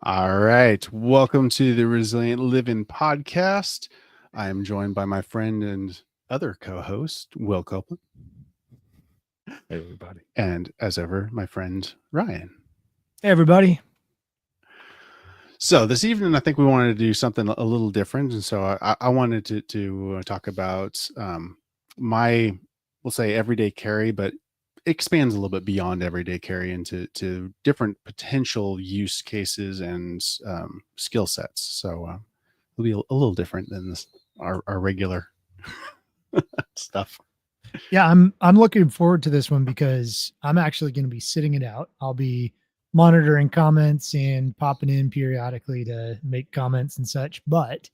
All right. Welcome to the Resilient Living podcast. I am joined by my friend and other co-host, Will Copeland. Hey, everybody. And as ever, my friend, Ryan. Hey, everybody. So this evening, I think we wanted to do something a little different. And so I wanted to talk about my, we'll say, everyday carry, but expands a little bit beyond everyday carry into different potential use cases and skill sets. So it'll be a little different than our regular stuff. Yeah, I'm looking forward to this one because I'm actually going to be sitting it out. I'll be monitoring comments and popping in periodically to make comments and such. But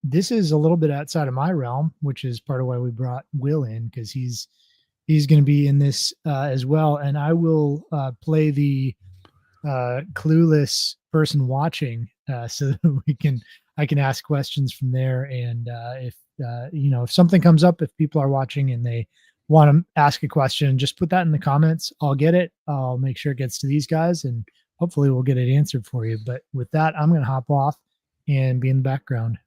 this is a little bit outside of my realm, which is part of why we brought Will in, because he's going to be in this as well. And I will play the clueless person watching so that I can ask questions from there. And if something comes up, if people are watching and they want to ask a question, just put that in the comments. I'll get it. I'll make sure it gets to these guys and hopefully we'll get it answered for you. But with that, I'm going to hop off and be in the background.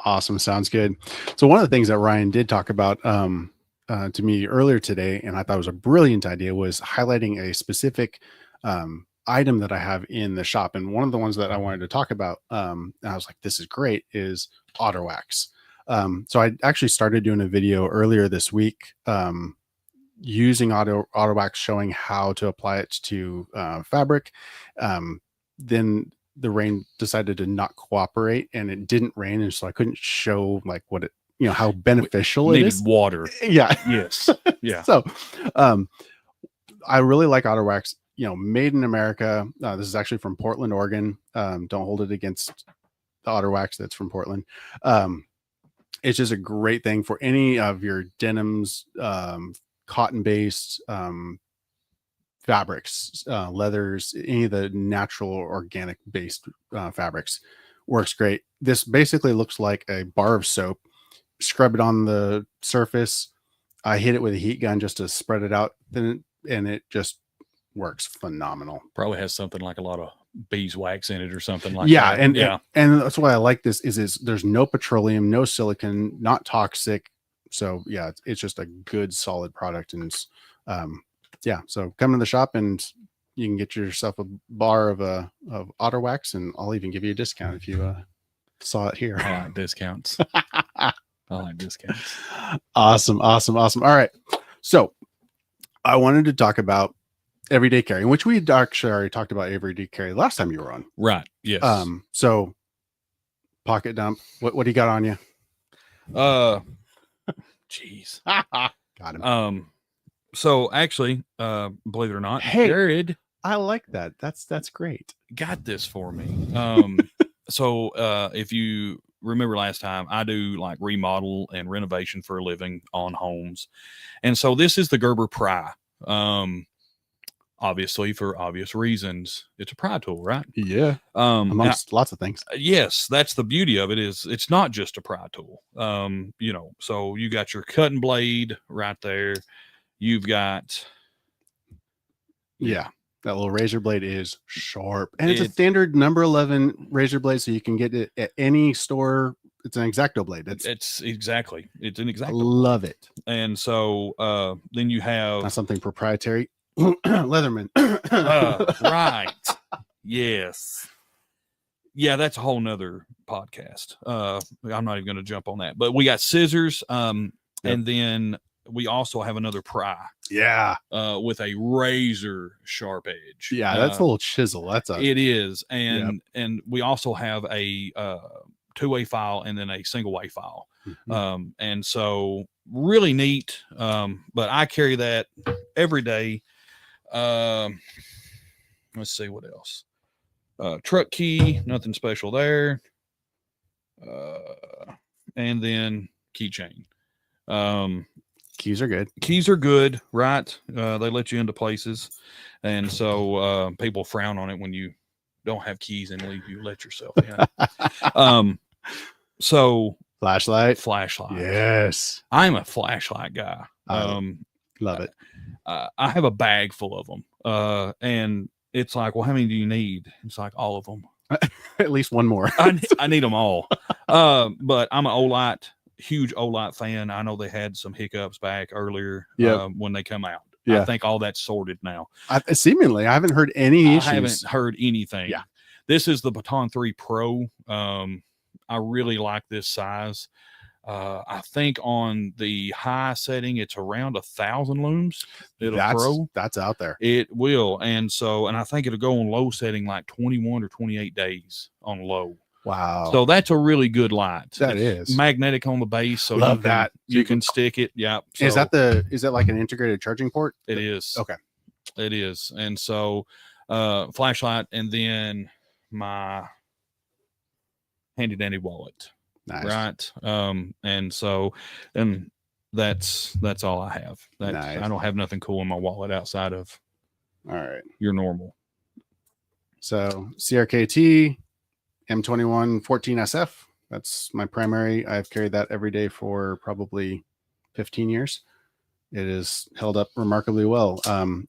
Awesome. Sounds good. So one of the things that Ryan did talk about to me earlier today, and I thought was a brilliant idea, was highlighting a specific item that I have in the shop. And one of the ones that I wanted to talk about, and I was like, this is great, is auto wax. So I actually started doing a video earlier this week using auto wax, showing how to apply it to fabric. Then the rain decided to not cooperate and it didn't rain. And so I couldn't show like what it, how beneficial it is. Water. Yeah. Yes. Yeah. So I really like auto wax, made in America. This is actually from Portland, Oregon. Don't hold it against the auto wax that's from Portland. It's just a great thing for any of your denims, cotton-based fabrics, leathers, any of the natural organic-based fabrics. Works great. This basically looks like a bar of soap. Scrub it on the surface. I hit it with a heat gun just to spread it out, and it just works phenomenal. Probably has something like a lot of beeswax in it or something like that. And that's why I like this is there's no petroleum, no silicon, not toxic. So yeah, it's just a good solid product. And so come to the shop and you can get yourself a bar of auto wax, and I'll even give you a discount if you saw it here. I like discounts. I like discounts. Awesome. All right. So I wanted to talk about everyday carry, which we actually already talked about everyday carry last time you were on. Right. Yes. So pocket dump. What do you got on you? Jeez. Got him. So actually, believe it or not, hey, Jared, I like that. That's great. Got this for me. So if you remember last time, I do like remodel and renovation for a living on homes. And so this is the Gerber pry. Obviously, for obvious reasons, it's a pry tool, right? Yeah. Amongst lots of things. Yes, that's the beauty of it, is it's not just a pry tool. So you got your cutting blade right there. You've got that little razor blade is sharp, and it's a standard number 11 razor blade, so you can get it at any store. It's an X-Acto blade. It's an X-Acto. Love it. And so then you have not something proprietary. Leatherman. Right. Yes. Yeah, that's a whole nother podcast. I'm not even going to jump on that. But we got scissors, and then we also have another pry. Yeah. With a razor sharp edge. Yeah, that's a little chisel. It is. And we also have a two-way file and then a single-way file. Mm-hmm. And so really neat. But I carry that every day. Let's see what else. Truck key, nothing special there. And then keychain. Keys are good, right? They let you into places, and so people frown on it when you don't have keys and leave you let yourself in. So flashlight. Yes, I'm a flashlight guy. Love it. I have a bag full of them, and it's like, well, how many do you need? It's like all of them. At least one more. I need them all. But I'm an Olight, huge Olight fan. I know they had some hiccups back earlier when they come out. Yeah. I think all that's sorted now. Seemingly, I haven't heard any issues. I haven't heard anything. Yeah. This is the Baton 3 Pro. I really like this size. I think on the high setting, it's around 1,000 looms. That's out there. It will. And I think it'll go on low setting like 21 or 28 days on low. Wow. So that's a really good light. It's is magnetic on the base. So love that. You can stick it. Yeah. So is that like an integrated charging port? It is. Okay. It is. And so flashlight and then my handy dandy wallet. Nice. Right. And that's all I have. Nice. I don't have nothing cool in my wallet outside of all right. Your normal. So CRKT M21 14SF. That's my primary. I've carried that every day for probably 15 years. It is held up remarkably well.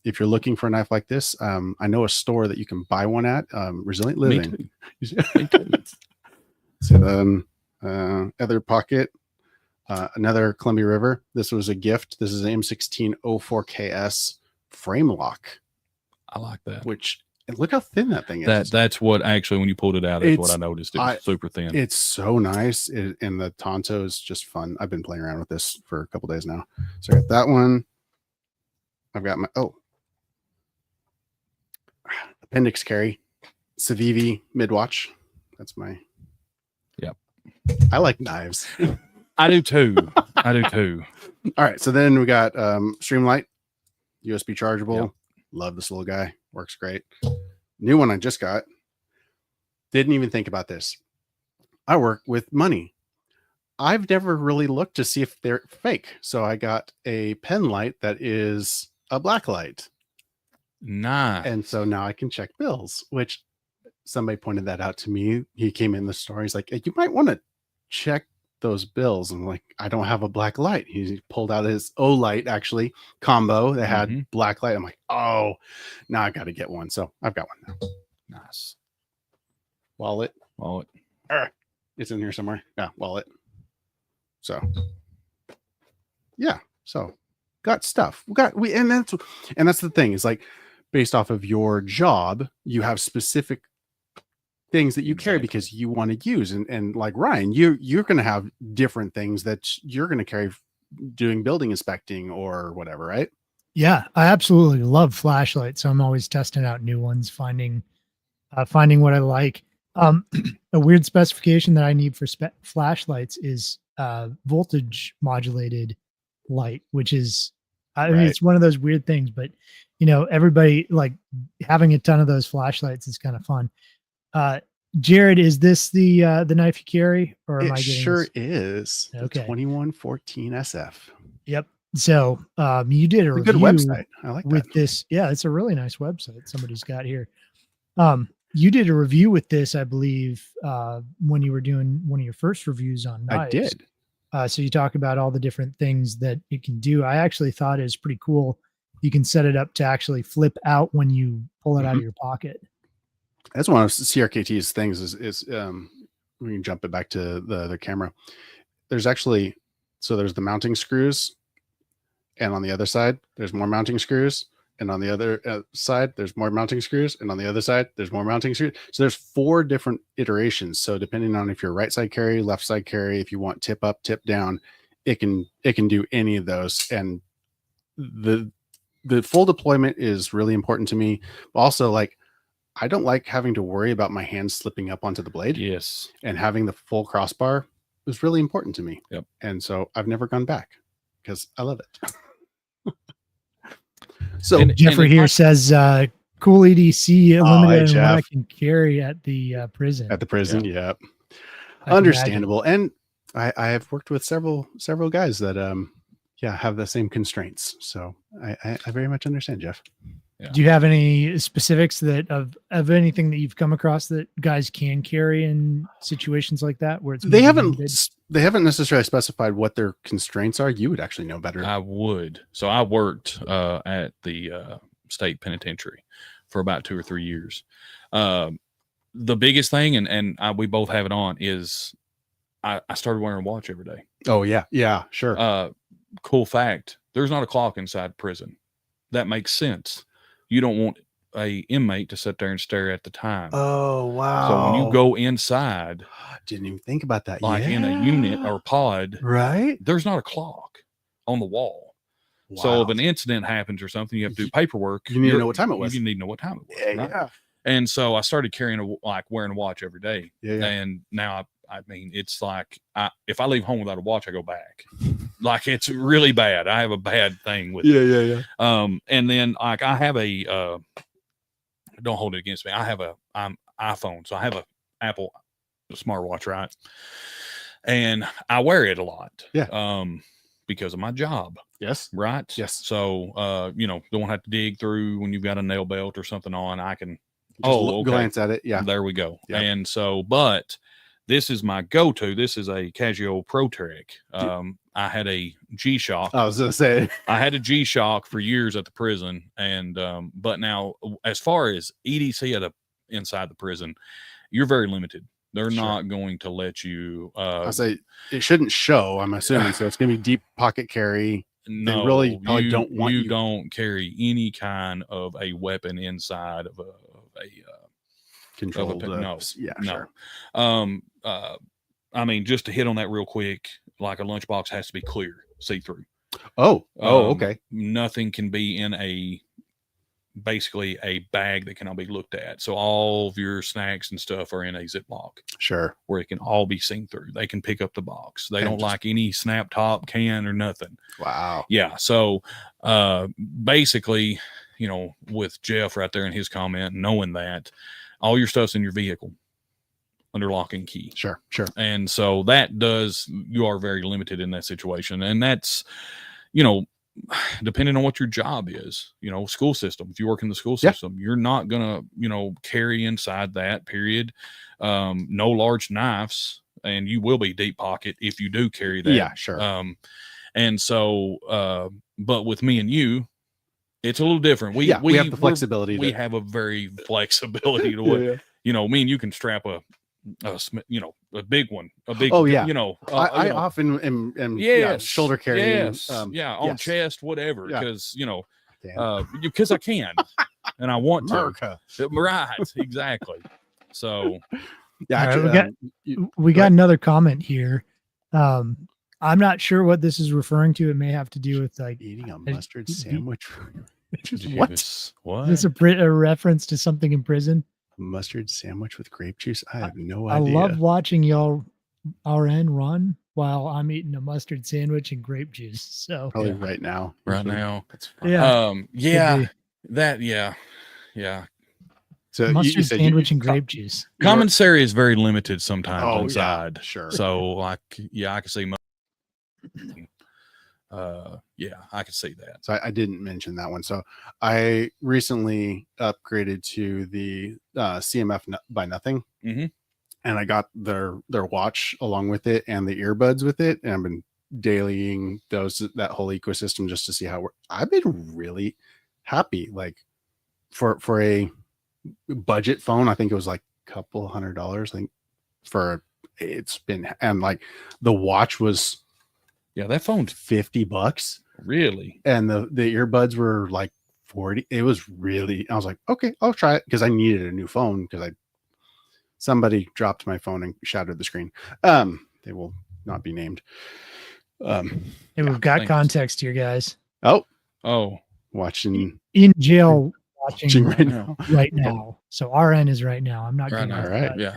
If you're looking for a knife like this, I know a store that you can buy one at, Resilient Living. Me too. So then other pocket, another Columbia River. This was a gift. This is an M1604KS frame lock. I like that. Which, and look how thin that thing is. That's what actually, when you pulled it out, that's what I noticed. It's super thin. It's so nice. And the Tonto is just fun. I've been playing around with this for a couple days now. So I got that one. I've got my, appendix carry, Civivi Midwatch. That's my, yep. I like knives. I do too. All right. So then we got Streamlight, USB chargeable. Yep. Love this little guy. Works great. New one I just got. Didn't even think about this. I work with money. I've never really looked to see if they're fake. So I got a pen light that is a black light. Nice. And so now I can check bills, which somebody pointed that out to me. He came in the store. He's like, hey, you might want to check those bills. I'm like, I don't have a black light. He pulled out his light actually combo that had black light. I'm like, oh, now I got to get one. So I've got one now. Nice. Wallet. It's in here somewhere. Yeah, wallet. So yeah, so got stuff. And that's the thing is like based off of your job, you have specific things that you carry because you want to use. And like Ryan, you're going to have different things that you're going to carry doing building inspecting or whatever, right? Yeah, I absolutely love flashlights. So I'm always testing out new ones, finding what I like. A weird specification that I need for flashlights is voltage modulated light, which is, I mean, it's one of those weird things, but everybody like having a ton of those flashlights is kind of fun. Jared, is this the knife you carry, or am I getting sure this? Is okay. 2114 SF. Yep. So you did a review, good website. I like with that. This. Yeah, it's a really nice website somebody's got here. You did a review with this, I believe, when you were doing one of your first reviews on knives. I did. So you talk about all the different things that it can do. I actually thought it was pretty cool. You can set it up to actually flip out when you pull it out of your pocket. That's one of CRKT's things is we can jump it back to the camera. There's actually, so there's the mounting screws, and on the other side, there's more mounting screws. And on the other side, there's more mounting screws. And on the other side, there's more mounting screws. So there's 4 different iterations. So depending on if you're right side carry, left side carry, if you want tip up, tip down, it can do any of those. And the full deployment is really important to me. Also, like, I don't like having to worry about my hands slipping up onto the blade. Yes. And having the full crossbar was really important to me. Yep. And so I've never gone back because I love it. So Jeffrey here says, cool EDC limited on what I can carry at the prison. At the prison, yeah. Understandable. And I have worked with several guys that have the same constraints. So I very much understand, Jeff. Yeah. Do you have any specifics that of anything that you've come across that guys can carry in situations like that where it's they haven't necessarily specified what their constraints are? You would actually know better. I would. So I worked at the state penitentiary for about 2 or 3 years. The biggest thing, and we both have it on, is I started wearing a watch every day. Oh yeah, yeah, sure. Cool fact: there's not a clock inside prison. That makes sense. You don't want a inmate to sit there and stare at the time. Oh wow! So when you go inside, didn't even think about that. Like in a unit or pod, right? There's not a clock on the wall. Wow. So if an incident happens or something, you have to do paperwork. You need to know what time it was. You need to know what time it was. Yeah, right? yeah. And so I started wearing a watch every day. Yeah, yeah. And now I mean, it's like if I leave home without a watch, I go back. Like it's really bad. I have a bad thing with it. Yeah. And then like I have don't hold it against me. I'm iPhone, so I have a Apple smartwatch, right? And I wear it a lot. Yeah. Because of my job. Yes. Right. Yes. So don't have to dig through when you've got a nail belt or something on. I can glance at it. Yeah. There we go. Yep. And so, but this is my go-to. This is a Casio Pro Trek. I had a G-Shock. I was gonna say I had a G-Shock for years at the prison, and but now as far as EDC inside the prison, you're very limited. They're not going to let you. I say it shouldn't show. I'm assuming so. It's gonna be deep pocket carry. No, they really probably don't want you. Don't carry any kind of a weapon inside of a control. No, yeah, no. Sure. I mean, just to hit on that real quick, like a lunchbox has to be clear, see through. Okay. Nothing can be in basically a bag that cannot be looked at. So all of your snacks and stuff are in a Ziploc. Sure. Where it can all be seen through. They can pick up the box. They don't like any snap top, can, or nothing. Wow. Yeah. So basically, with Jeff right there in his comment, knowing that all your stuff's in your vehicle under lock and key. Sure. And so you are very limited in that situation. And that's, depending on what your job is, school system. If you work in the school system, you're not gonna, carry inside that period. No large knives, and you will be deep pocket if you do carry that. Yeah, sure. And so, but with me and you, it's a little different. We have the flexibility. We have a very flexibility to what, me and you can strap a big one, I often am shoulder carrying, on chest, whatever, because because I can and I want to. Right, exactly. So we got another comment here. I'm not sure what this is referring to. It may have to do with like eating a mustard sandwich. What? Is this a reference to something in prison? Mustard sandwich with grape juice. I have no idea. I love watching y'all RN run while I'm eating a mustard sandwich and grape juice. So probably right now. That's fine. Yeah. So mustard sandwich and grape juice. Commissary is very limited sometimes inside. Yeah, sure. So I can see. I could see that. So I didn't mention that one. So I recently upgraded to the CMF by Nothing, and I got their watch along with it and the earbuds with it, and I've been dailying that whole ecosystem just to see how I've been really happy. Like for a budget phone, I think it was like a couple $100. I think and like the watch was. Yeah, that phone's $50. Really? And the earbuds were like 40. It was really, I was like, okay, I'll try it, because I needed a new phone because somebody dropped my phone and shattered the screen. They will not be named. We've got context here, guys. Oh, watching in jail, watching right now. So RN is right now. I'm not going all right. Yeah.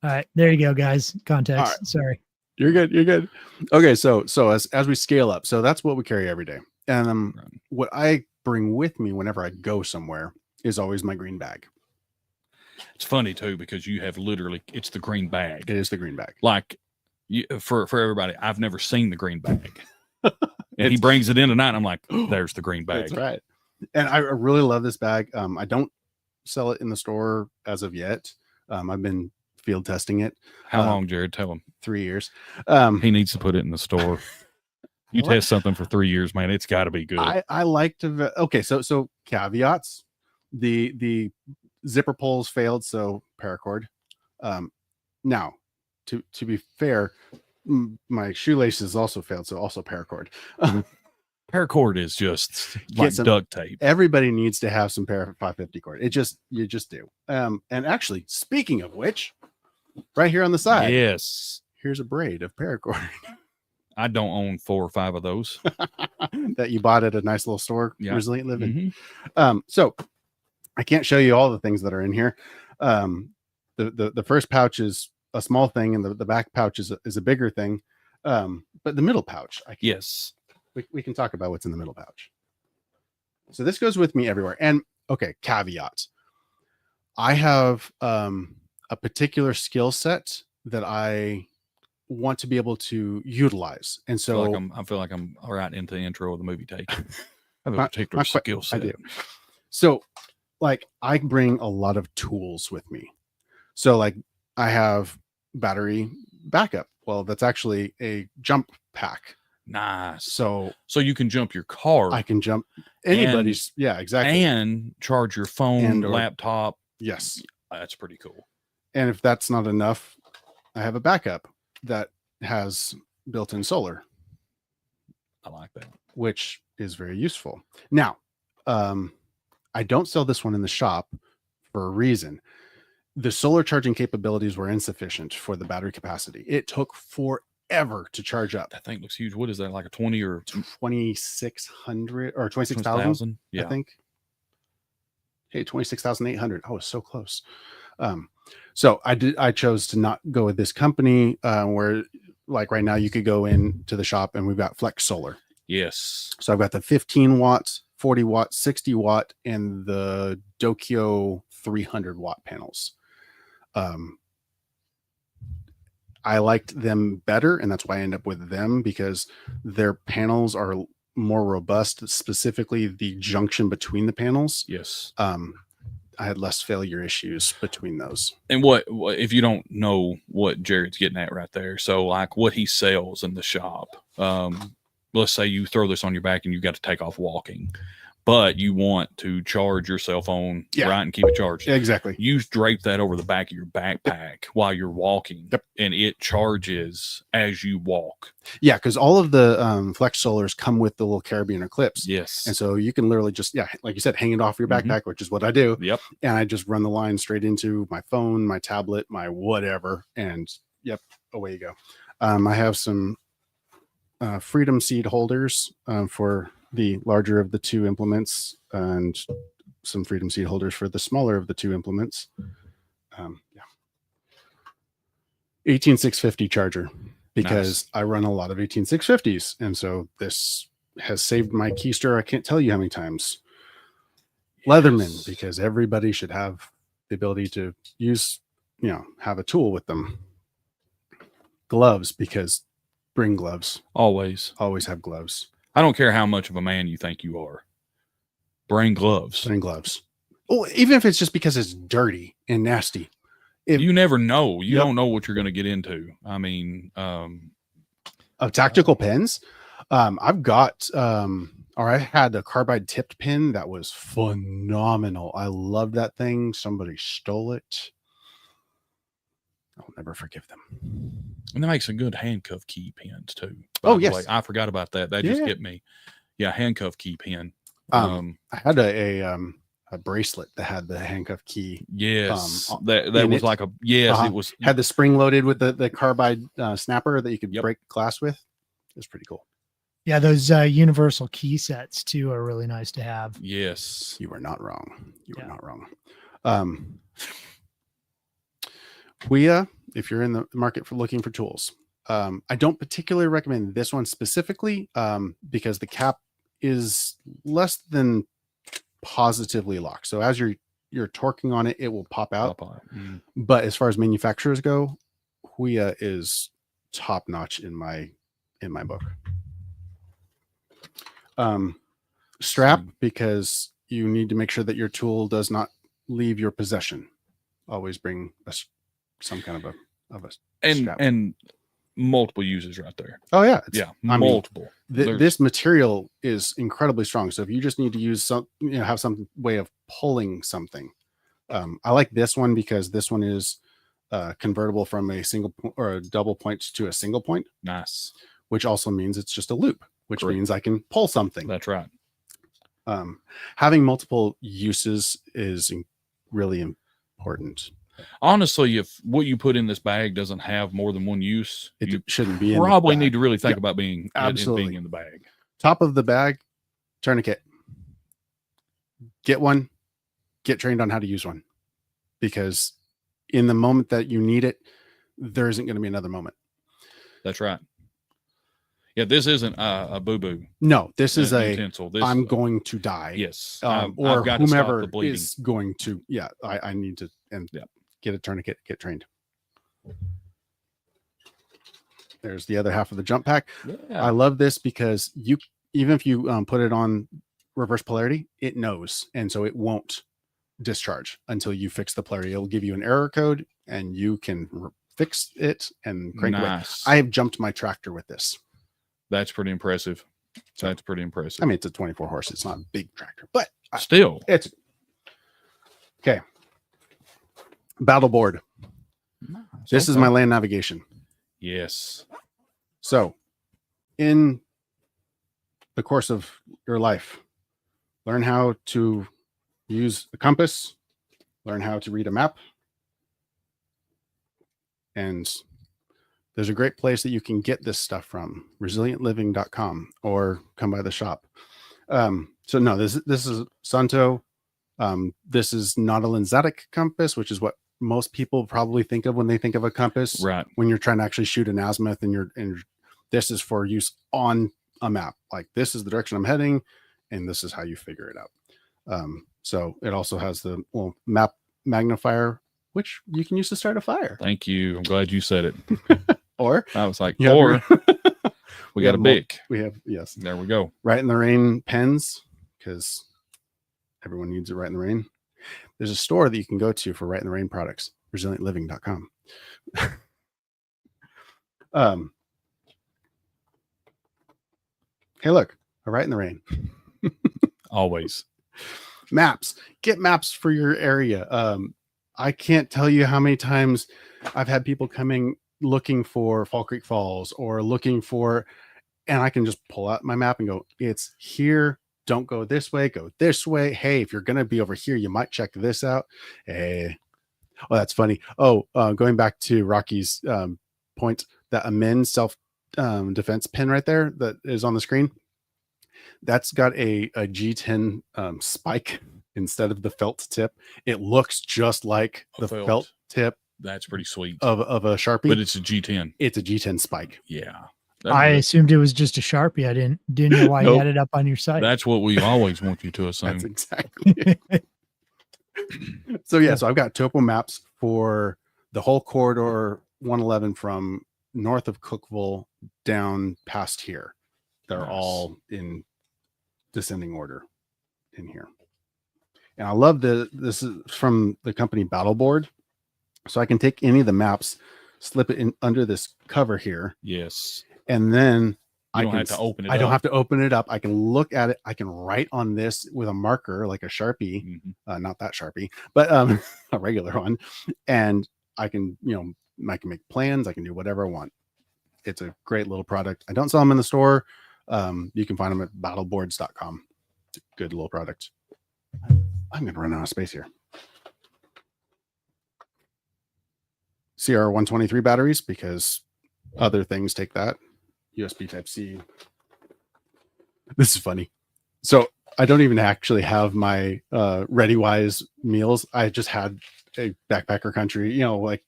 All right, there you go, guys. Context. Right. Sorry. You're good. Okay, so as we scale up, so that's what we carry every day. And what I bring with me whenever I go somewhere is always my green bag. It's funny too, because you have it's the green bag. It is the green bag. Like for everybody, I've never seen the green bag. And he brings it in tonight, and I'm like, there's the green bag. That's right. And I really love this bag. I don't sell it in the store as of yet. I've been field testing it. How long, Jared? Tell him. 3 years. He needs to put it in the store. You test something for 3 years, man. It's got to be good. I like to. Okay, so caveats. The zipper pulls failed, so paracord. Now, to be fair, my shoelaces also failed, so also paracord. Paracord is just like duct tape. Everybody needs to have some para 550 cord. You just do. And actually, speaking of which, right here on the side, yes, here's a braid of paracord. I don't own 4 or 5 of those that you bought at a nice little store, Yeah. Resilient Living. Mhm. So I can't show you all the things that are in here. The first pouch is a small thing, and the back pouch is a bigger thing. But the middle pouch, Yes. We can talk about what's in the middle pouch. So this goes with me everywhere. And okay, caveat. I have a particular skill set that I want to be able to utilize. And so I feel like I'm right into the intro of the movie take. I have a Not- particular not quite- skill set. I do. So like I bring a lot of tools with me. So like I have battery backup. Well, that's actually a jump pack. Nice. So you can jump your car. I can jump anybody's. Yeah, exactly. And charge your phone, laptop. Yes. That's pretty cool. And if that's not enough, I have a backup that has built-in solar. I like that. Which is very useful. Now, I don't sell this one in the shop for a reason. The solar charging capabilities were insufficient for the battery capacity. It took forever to charge up. That thing looks huge. What is that, like a 20 or 2,600 or 26,000? Yeah. I think. Hey, 26,800. I was so close. So I chose to not go with this company where like right now you could go into the shop and we've got Flex Solar. Yes. So I've got the 15 watt, 40 watt, 60 watt, and the Dokyo 300 watt panels. I liked them better, and that's why I end up with them, because their panels are more robust, specifically the junction between the panels. Yes. I had less failure issues between those. And what if you don't know what Jared's getting at right there? So like what he sells in the shop. Let's say you throw this on your back and you got to take off walking, but you want to charge your cell phone right and keep it charged. Yeah, exactly. You drape that over the back of your backpack while you're walking, and it charges as you walk. Yeah, because all of the Flex Solars come with the little carabiner clips. Yes. And so you can literally just, like you said, hang it off your backpack, which is what I do. Yep. And I just run the line straight into my phone, my tablet, my whatever, and away you go. I have some Freedom seed holders for the larger of the two implements, and some Freedom seed holders for the smaller of the two implements. 18650 charger, because I run a lot of 18650s, and so this has saved my keister. I can't tell you how many times. Leatherman, because everybody should have the ability to use, have a tool with them. Gloves, because bring gloves. Always have gloves. I don't care how much of a man you think you are. Bring gloves. Bring gloves. Oh, even if it's just because it's dirty and nasty. You never know. You don't know what you're going to get into. I mean, tactical pens. I've got, or I had a carbide tipped pin that was phenomenal. I love that thing. Somebody stole it. I'll never forgive them. And that makes a good handcuff key pins too. Oh, yes. I forgot about that. That just hit me. Yeah, handcuff key pin. I had a bracelet that had the handcuff key. Yes. That was like a, it was. Had the spring loaded with the carbide snapper that you could break glass with. It was pretty cool. Yeah, those universal key sets too are really nice to have. Yes. You were not wrong. You were not wrong. If you're in the market for looking for tools, I don't particularly recommend this one specifically because the cap is less than positively locked. So as you're torquing on it, it will pop out. But as far as manufacturers go, Huia is top notch in my book. Strap, because you need to make sure that your tool does not leave your possession. Always bring some kind of a strap. And multiple uses right there. Oh yeah, multiple. This material is incredibly strong. So if you just need to use have some way of pulling something. I like this one because this one is convertible from a single or a double point to a single point. Nice. Which also means it's just a loop, which Correct. means I can pull something. That's right. Having multiple uses is really important. Honestly, if what you put in this bag doesn't have more than one use, It shouldn't be. Probably need to really think about absolutely being in the bag. Top of the bag, tourniquet. Get one. Get trained on how to use one, because in the moment that you need it, there isn't going to be another moment. That's right. Yeah, this isn't a boo-boo. No, this is utensil. I'm going to die. Yes. Or whomever is going to. Yeah, I need to get a tourniquet, get trained. There's the other half of the jump pack. Yeah. I love this because even if you put it on reverse polarity, it knows, and so it won't discharge until you fix the polarity. It'll give you an error code, and you can fix it and crank away. I have jumped my tractor with this. That's pretty impressive. That's pretty impressive. I mean, it's a 24 horse. It's not a big tractor, but still, it's okay. Battle board. Nice. This is my land navigation. Yes. So, in the course of your life, learn how to use a compass, learn how to read a map, and there's a great place that you can get this stuff from, resilientliving.com, or come by the shop. So no, this is Santo. This is not a lensatic compass, which is what most people probably think of when they think of a compass. Right. When you're trying to actually shoot an azimuth, and this is for use on a map. Like, this is the direction I'm heading, and this is how you figure it out. So it also has the map magnifier, which you can use to start a fire. Thank you. I'm glad you said it. Or I was like, we got a Bic. We have, yes. There we go. Right in the Rain pens, because everyone needs it right in the rain. There's a store that you can go to for Right in the Rain products, resilientliving.com. Hey, look, a Right in the Rain. Always. Maps. Get maps for your area. I can't tell you how many times I've had people coming looking for Fall Creek Falls, or looking for, and I can just pull out my map and go, it's here. Don't go this way, go this way. Hey, if you're going to be over here, you might check this out. Hey, oh, that's funny. Oh, going back to Rocky's point, that amend self defense pin right there that is on the screen, that's got a G10 spike instead of the felt tip. It looks just like the felt tip. That's pretty sweet. Of a Sharpie. But it's a G10. It's a G10 spike. Yeah. I assumed it was just a Sharpie. I didn't know why you had it up on your site. That's what we always want you to assume. That's exactly it. So yeah, so I've got topo maps for the whole corridor 111 from north of Cookville down past here. They're all in descending order in here. And I love this is from the company Battle Board. So I can take any of the maps, slip it in under this cover here. Yes. And then I don't have to open it I don't have to open it up. I can look at it. I can write on this with a marker, like a Sharpie, not that Sharpie, but a regular one. And I can, I can make plans. I can do whatever I want. It's a great little product. I don't sell them in the store. You can find them at battleboards.com. It's a good little product. I'm going to run out of space here. CR123 batteries, because other things take that. USB Type-C. This is funny. So I don't even actually have my ReadyWise meals. I just had a Backpacker Country, like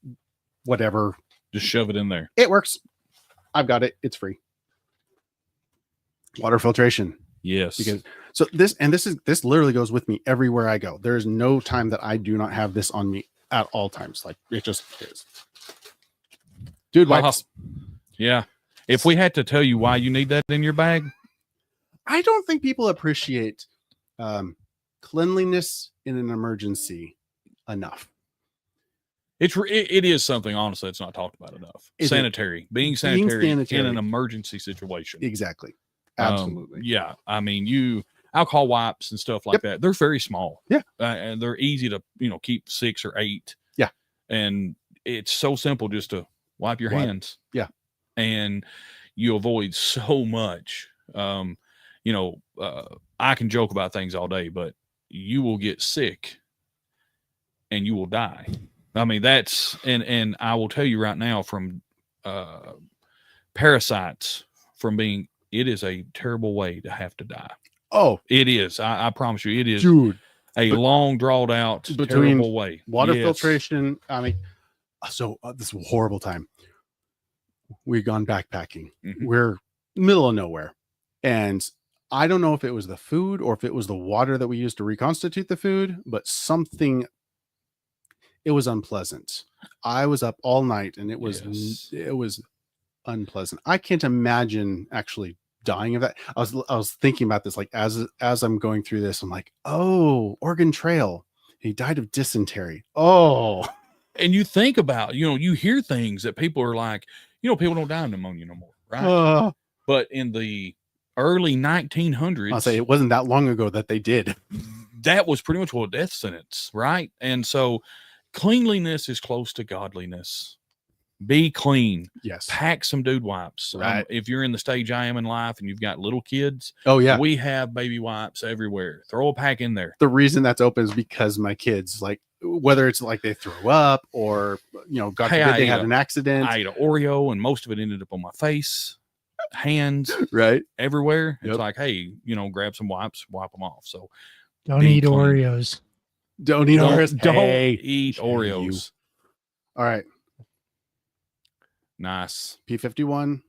whatever. Just shove it in there. It works. I've got it. It's free. Water filtration. Yes. Because this literally goes with me everywhere I go. There is no time that I do not have this on me at all times. Like, it just is. Dude, wipes. Yeah. If we had to tell you why you need that in your bag, I don't think people appreciate cleanliness in an emergency enough. It is something, honestly, it's not talked about enough. Being sanitary in an emergency situation. Exactly. Absolutely. Yeah. I mean, alcohol wipes and stuff like that. They're very small. Yeah. And they're easy to, keep 6 or 8. Yeah. And it's so simple just to wipe your hands. Yeah. And you avoid so much. I can joke about things all day, but you will get sick and you will die. I mean, that's, and I will tell you right now from parasites, it is a terrible way to have to die. Oh, it is. I promise you, it is, dude, a long, drawn out, terrible way. Water filtration. I mean, so this is a horrible time. We've gone backpacking. Mm-hmm. We're middle of nowhere. And I don't know if it was the food or if it was the water that we used to reconstitute the food, but it was unpleasant. I was up all night and it was unpleasant. I can't imagine actually dying of that. I was thinking about this, like as I'm going through this, I'm like, oh, Oregon Trail. He died of dysentery. Oh. And you think about, you hear things that people are like, people don't die of pneumonia no more, right? But in the early 1900s, I'll say it wasn't that long ago that they did. That was pretty much a death sentence, right? And so cleanliness is close to godliness. Be clean. Yes. Pack some dude wipes. Right. If you're in the stage I am in life and you've got little kids, we have baby wipes everywhere. Throw a pack in there. The reason that's open is because my kids, like, whether it's like they throw up or, God forbid they had an accident. I ate an Oreo and most of it ended up on my face, hands, right, everywhere. It's like, hey, grab some wipes, wipe them off. So don't eat Oreos. Don't eat Oreos. Don't eat Oreos. All right. Nice. P51,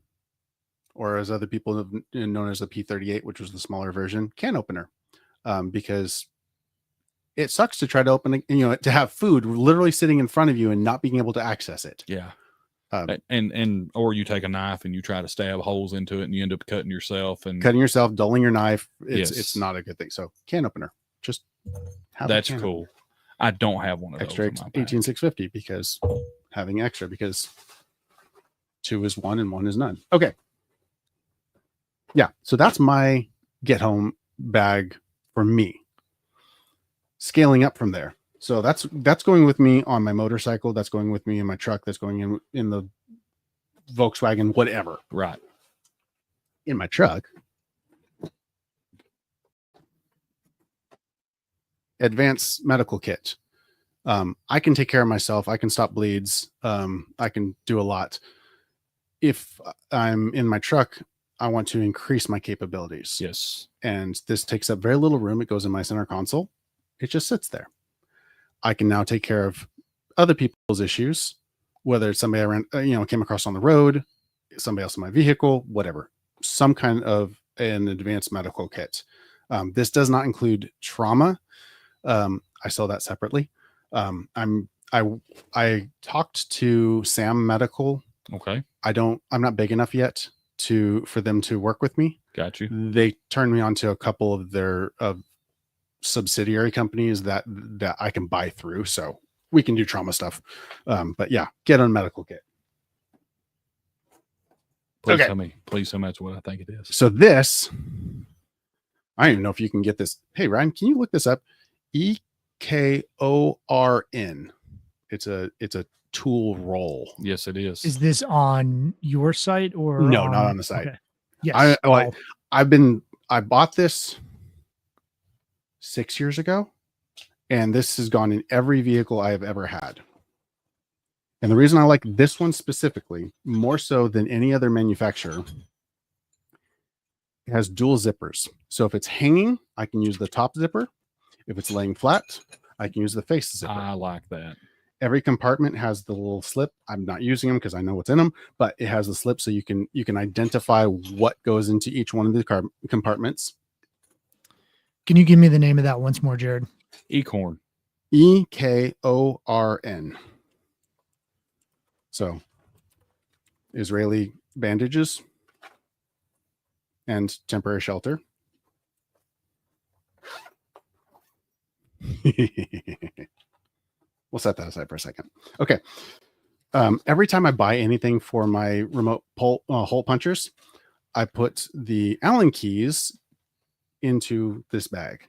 or as other people have known as the P38, which was the smaller version, can opener, because it sucks to try to open, to have food literally sitting in front of you and not being able to access it. Yeah. Or you take a knife and you try to stab holes into it and you end up cutting yourself, dulling your knife. It's not a good thing. So can opener, just have that's cool. Opener. I don't have one of those. Extra 18650 because having extra, because 2 is 1 and 1 is none. Okay. Yeah. So that's my get home bag for me. Scaling up from there. So that's going with me on my motorcycle. That's going with me in my truck. That's going in the Volkswagen, whatever. Right. In my truck. Advanced medical kit. I can take care of myself. I can stop bleeds. I can do a lot. If I'm in my truck, I want to increase my capabilities. Yes. And this takes up very little room. It goes in my center console. It just sits there. I can now take care of other people's issues, whether it's somebody I ran, came across on the road, somebody else in my vehicle, whatever, some kind of an advanced medical kit. This does not include trauma. I sell that separately. I talked to Sam Medical. Okay. I'm not big enough yet for them to work with me. Got you. They turned me on to a couple of their subsidiary companies that I can buy through, so we can do trauma stuff. But yeah, get on medical kit. Please tell me that's what I think it is. So this, I don't even know if you can get this. Hey Ryan, can you look this up? EKORN. It's a tool roll. Yes, it is. Is this on your site or no? Not on the site. Okay. Yes. I bought this 6 years ago, and this has gone in every vehicle I have ever had. And the reason I like this one specifically, more so than any other manufacturer, it has dual zippers. So if it's hanging, I can use the top zipper. If it's laying flat, I can use the face zipper. I like that. Every compartment has the little slip. I'm not using them because I know what's in them, but it has the slip so you can identify what goes into each one of the compartments. Can you give me the name of that once more, Jared? EKORN. EKORN. So, Israeli bandages and temporary shelter. We'll set that aside for a second. Okay. Every time I buy anything for my remote hole punchers, I put the Allen keys into this bag.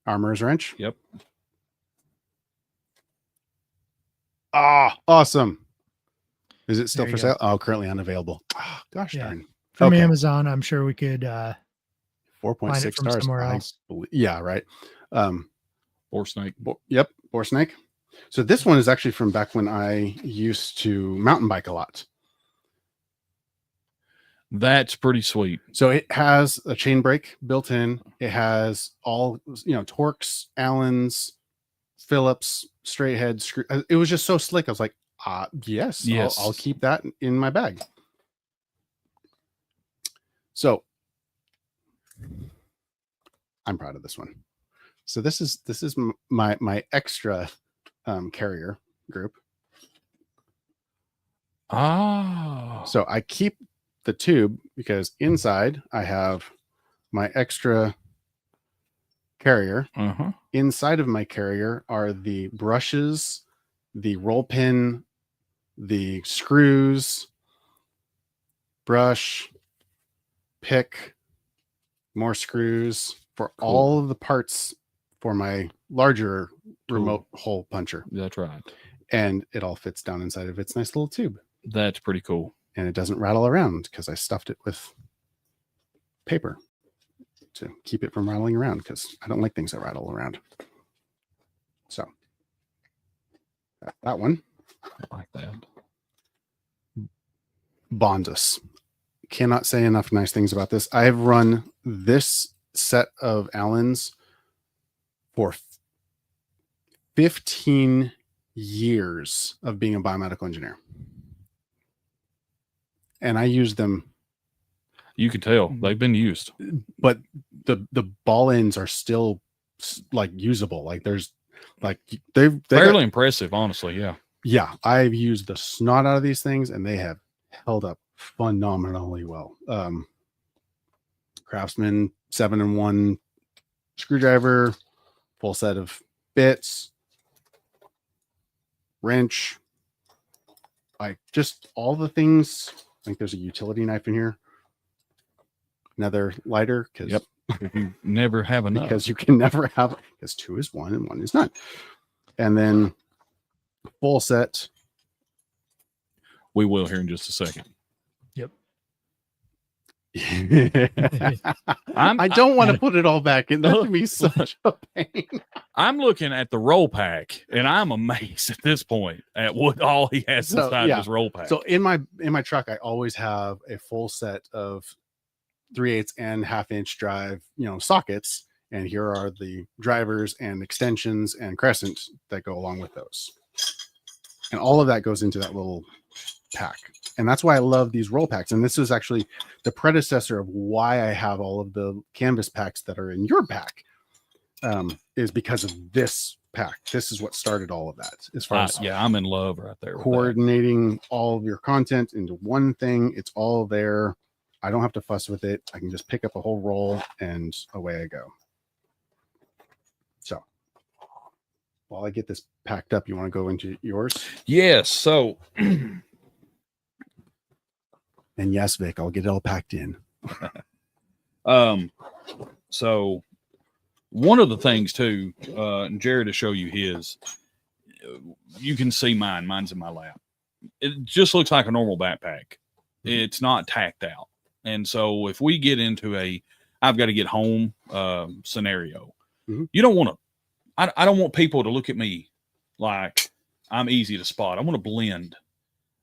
Armorer's wrench. Yep. Ah, awesome. Is it still There for you go. sale? Oh, currently unavailable. Oh, gosh Yeah. darn. From Okay. Amazon, I'm sure we could 4.6 find it from stars. somewhere else. Yeah, right. Or snake. Yep, boar snake. So this one is actually from back when I used to mountain bike a lot. That's pretty sweet. So it has a chain brake built in. It has all, Torx, Allens, Phillips, straight head screw. It was just so slick. I was like, yes. I'll keep that in my bag. So I'm proud of this one. So this is my extra carrier group. So I keep the tube because inside I have my extra carrier. Inside of my carrier are the brushes, the roll pin, the screws, brush, pick, more screws for all of the parts for my larger remote hole puncher. That's right. And it all fits down inside of its nice little tube. That's pretty cool. And it doesn't rattle around because I stuffed it with paper to keep it from rattling around because I don't like things that rattle around. So that one. I like that. Bondus. Cannot say enough nice things about this. I've run this set of Allens for 15 years of being a biomedical engineer. And I use them. You can tell they've been used, but the ball ends are still like usable. Like there's like they've fairly impressive, honestly. Yeah. Yeah. I've used the snot out of these things and they have held up phenomenally well. Craftsman 7-in-1 screwdriver, full set of bits, wrench, like just all the things. I think there's a utility knife in here. Another lighter because you never have enough. Because you can never have, because 2 is 1 and 1 is not. And then full set. We will here in just a second. Yep. I don't want to put it all back in. That would be such a pain. I'm looking at the roll pack and I'm amazed at this point at what all he has inside his roll pack. So in my truck, I always have a full set of 3/8 and 1/2 inch drive, sockets. And here are the drivers and extensions and crescents that go along with those. And all of that goes into that little pack. And that's why I love these roll packs. And this is actually the predecessor of why I have all of the canvas packs that are in your pack, is because of this pack. This is what started all of that. As far as I'm in love right there. Coordinating all of your content into one thing. It's all there. I don't have to fuss with it. I can just pick up a whole roll and away I go. So while I get this packed up, you want to go into yours? Yes. So, and yes, Vic, I'll get it all packed in. So one of the things too, and Jared to show you his, you can see mine. Mine's in my lap. It just looks like a normal backpack. It's not tacked out. And so if we get into I've got to get home scenario, you don't want to, I don't want people to look at me like I'm easy to spot. I want to blend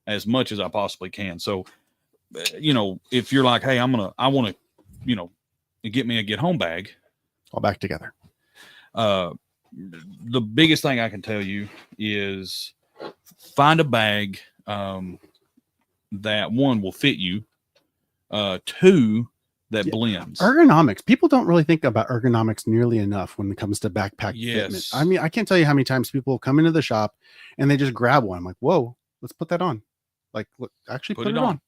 as much as I possibly can. So, if you're like, hey, I want to, get me a get home bag. All back together. The biggest thing I can tell you is find a bag that one will fit you. 2 that blends. Ergonomics. People don't really think about ergonomics nearly enough when it comes to backpack fitment. I mean, I can't tell you how many times people come into the shop and they just grab one. I'm like, whoa, let's put that on. Like, look, actually put it on.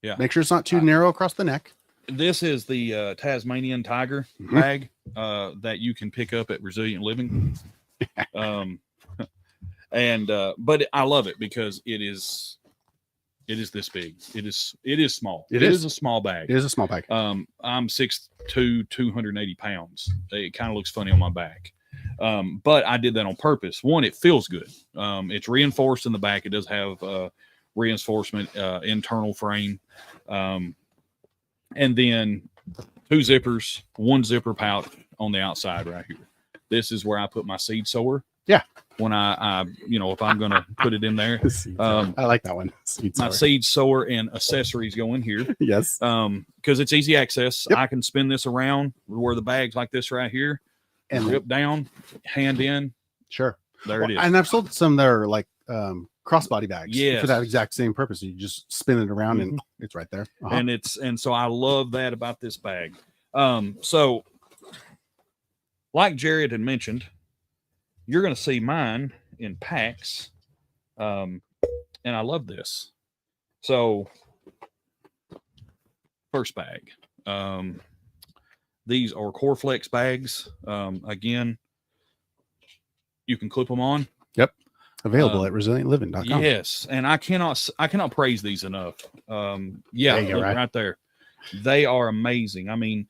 Yeah. Make sure it's not too narrow across the neck. This is the Tasmanian Tiger bag that you can pick up at Resilient Living. But I love it because it is It is this big. It is small. It is a small bag. It is a small bag. I'm 6'2", 280 pounds. It kind of looks funny on my back. But I did that on purpose. One, it feels good. It's reinforced in the back. It does have reinforcement internal frame. And then 2 zippers, 1 zipper pouch on the outside right here. This is where I put my seed sower. Yeah. When I if I'm going to put it in there. I like that one. My seed sower and accessories go in here. Yes. Because it's easy access. Yep. I can spin this around where the bag's like this right here and rip down, hand in. Sure. There it is. And I've sold some that are like crossbody bags for that Yes. exact same purpose. You just spin it around and it's right there. And so I love that about this bag. So like Jared had mentioned, you're going to see mine in packs. And I love this. So first bag. These are Coreflex bags. Again, you can clip them on. Yep. Available at resilientliving.com. Yes. And I cannot praise these enough. Yeah, There you go, right there. They are amazing. I mean,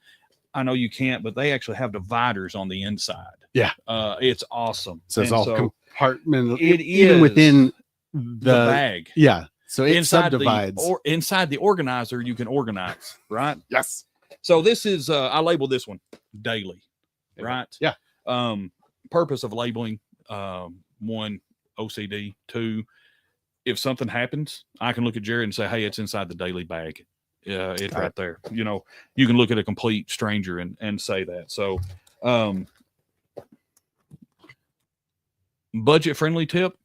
I know you can't, but they actually have dividers on the inside. Yeah. It's awesome. So it's And all compartment. it even is within the bag. Yeah. So it Inside subdivides. inside the organizer, you can organize, right? Yes. So this is I label this one daily, right? Yeah. Purpose of labeling, 1, OCD, 2, if something happens, I can look at Jared and say, hey, it's inside the daily bag. It's right there. You know, you can look at a complete stranger and say that. So budget friendly tip,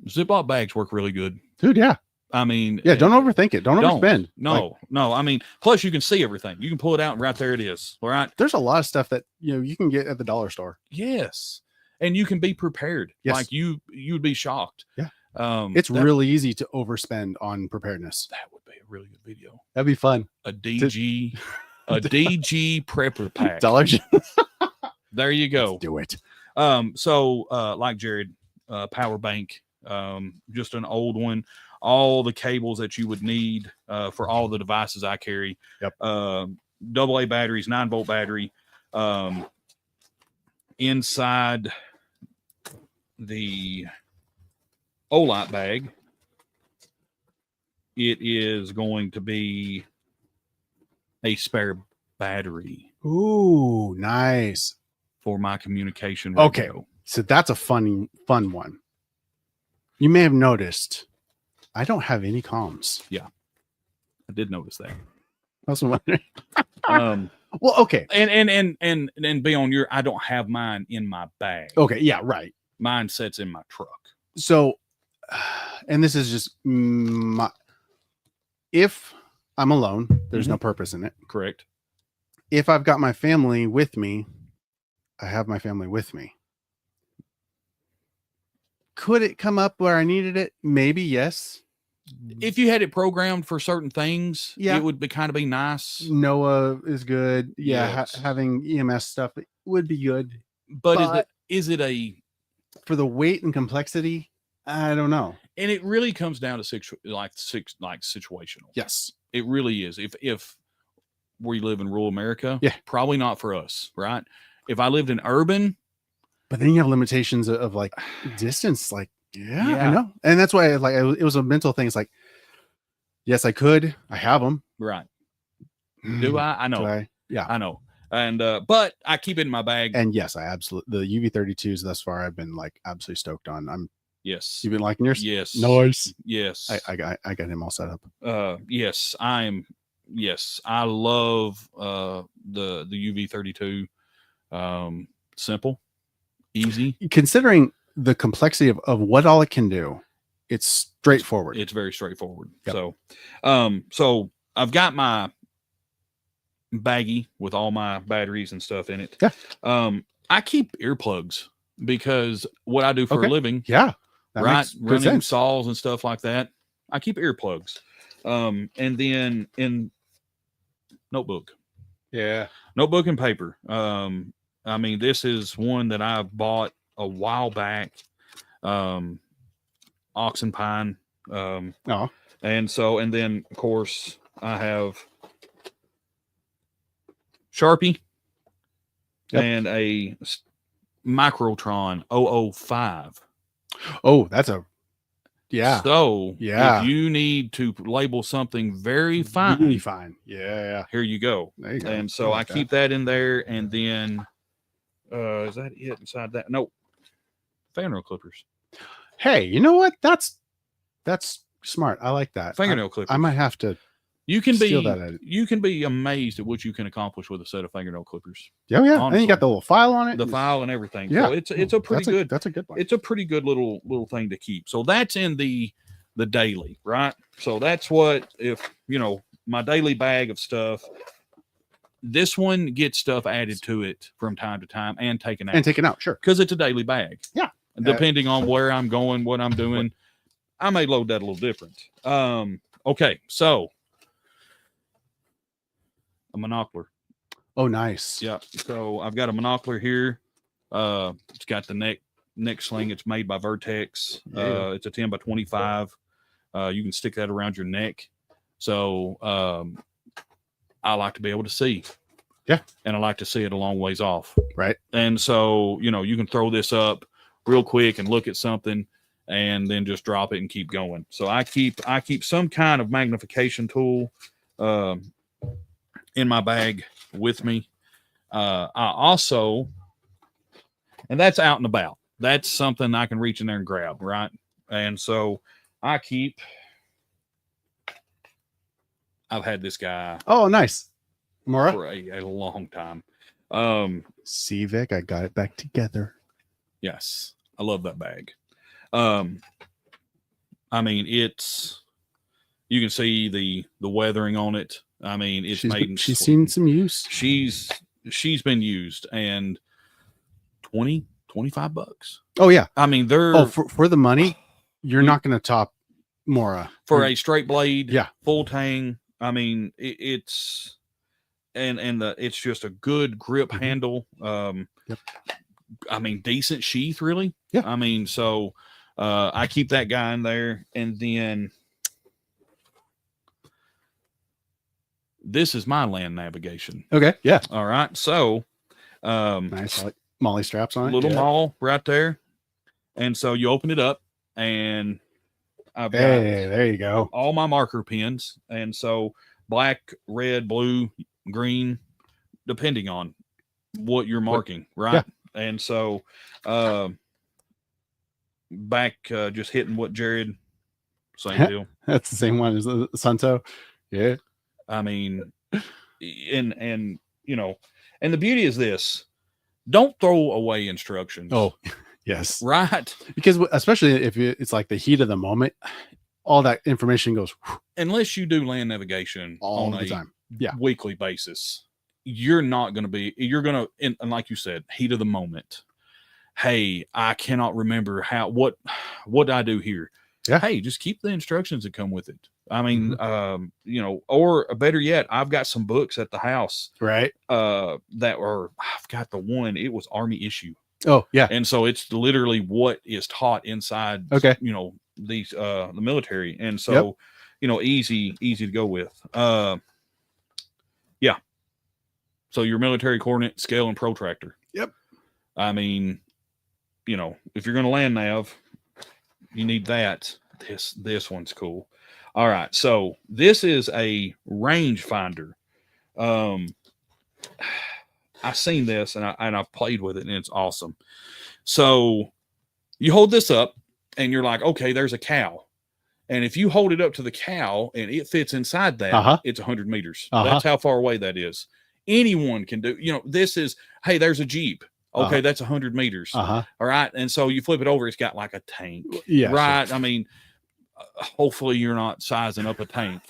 Ziploc bags work really good. Dude, yeah. I mean, Yeah, don't overthink it. Don't overspend. No. I mean, plus you can see everything. You can pull it out and right there it is. All right. There's a lot of stuff that you can get at the dollar store. Yes. And you can be prepared. Yes. Like you'd be shocked. Yeah. It's really easy to overspend on preparedness. That would be a really good video. That'd be fun. A DG prepper pack. Dollar. There you go. Let's do it. So like Jared, power bank, just an old one, all the cables that you would need for all the devices I carry. Yep. AA batteries, 9-volt battery. Inside the Olight bag, it is going to be a spare battery. Ooh, nice. For my communication Okay. radio. So that's a fun one. You may have noticed I don't have any comms. I did notice that. I was wondering. Well, okay. And be on your, I don't have mine in my bag. Okay. Yeah. Right. Mine sits in my truck. So, and this is just if I'm alone, there's no purpose in it. Correct. If I've got my family with me, I have my family with me. Could it come up where I needed it? Maybe, yes. If you had it programmed for certain things, Yeah. it would be kind of be nice. NOAA is good. Yeah, Yes. having EMS stuff would be good. But is it a, for the weight and complexity? I don't know. and it really comes down to situational. Yes. It really is. If we live in rural America, Yeah. probably not for us, right? If I lived in urban, But then you have limitations of like distance. Like, yeah, Yeah. I know. And that's why it was a mental thing. It's like, yes, I could. I have them. right? Do I? I know. Do I? Yeah. I know. And but I keep it in my bag. And yes, I absolutely, the UV32s thus far, I've been like absolutely stoked on. Yes. You've been liking yours? Yes. Nice. Yes. I got him all set up. Yes, yes, I love the UV32. Simple, easy. Considering the complexity of what all it can do, it's straightforward. It's very straightforward. Yep. So I've got my baggie with all my batteries and stuff in it. Yeah. I keep earplugs because what I do for Okay. a living, Yeah. That right, makes good running sense. saws and stuff like that, I keep earplugs. And then in notebook and paper. I mean, this is one that I bought a while back. Oxen pine. Oh. And so, and then of course I have Sharpie and a Microtron 005. Oh, that's a So yeah. if you need to label something very fine, really fine. Yeah. here you go. There you go. And so I keep that in there, and then is that it inside that? No, fingernail clippers. Hey, you know what? That's smart. I like that. Fingernail clippers. I might have to. You can steal be that. you can be amazed at what you can accomplish with a set of fingernail clippers. Yeah. And Honestly. you got the little file on it. The file and everything. Yeah. So it's a pretty good. That's a good one. It's a pretty good little thing to keep. So that's in the daily, right? So that's what, if you know, my daily bag of stuff. This one gets stuff added to it from time to time and taken out. Sure, because it's a daily bag. Yeah, depending on where I'm going, what I'm doing, I may load that a little different. Okay, so a monocular. Oh, nice. Yeah. So I've got a monocular here. It's got the neck sling. It's made by Vertex. Yeah. It's a 10 by 25. You can stick that around your neck. So I like to be able to see. Yeah. And I like to see it a long ways off. Right. And so, you know, you can throw this up real quick and look at something and then just drop it and keep going. So I keep some kind of magnification tool in my bag with me. I also, and that's out and about. That's something I can reach in there and grab, right? And so I've had this guy. Oh, nice. Mora? For a long time. See, Vic, I got it back together. Yes. I love that bag. I mean, you can see the weathering on it. I mean, it's she's seen some use. She's been used, and $20, $25. Oh yeah. I mean, they're for the money, you're not going to top Mora for a straight blade. Yeah. Full tang. I mean, it's it's just a good grip handle. Yep. I mean, decent sheath, really. Yeah. I mean, so I keep that guy in there, and then this is my land navigation. Okay. Yeah. All right. So nice. I like Molly straps on it. Little maul right there. And so you open it up, and I've got there you go. All my marker pins. And so black, red, blue, green, depending on what you're marking, right? Yeah. And so back just hitting what Jared, same deal. That's the same one as the Sunto. Yeah. I mean, and you know, and the beauty is this: don't throw away instructions. Oh, yes. Right. Because especially if it's like the heat of the moment, all that information goes. Unless you do land navigation all on the time. Yeah. Weekly basis, you're going to, and like you said, heat of the moment. Hey, I cannot remember what did I do here? Yeah. Hey, just keep the instructions that come with it. I mean, you know, or better yet, I've got some books at the house, right? I've got the one, it was Army issue. Oh, yeah. And so it's literally what is taught inside, okay, you know, these, the military. And so, you know, easy to go with. Yeah. So your military coordinate, scale, and protractor. Yep. I mean, you know, if you're going to land nav, you need that. This one's cool. All right. So this is a range finder. I've seen this and I've played with it, and it's awesome. So you hold this up and you're like, okay, there's a cow. And if you hold it up to the cow and it fits inside that, it's 100 meters. That's how far away that is. Anyone can do, you know, this is, hey, there's a Jeep. Okay, that's 100 meters. All right. And so you flip it over, it's got like a tank. Yeah. Right. Sure. I mean, hopefully you're not sizing up a tank.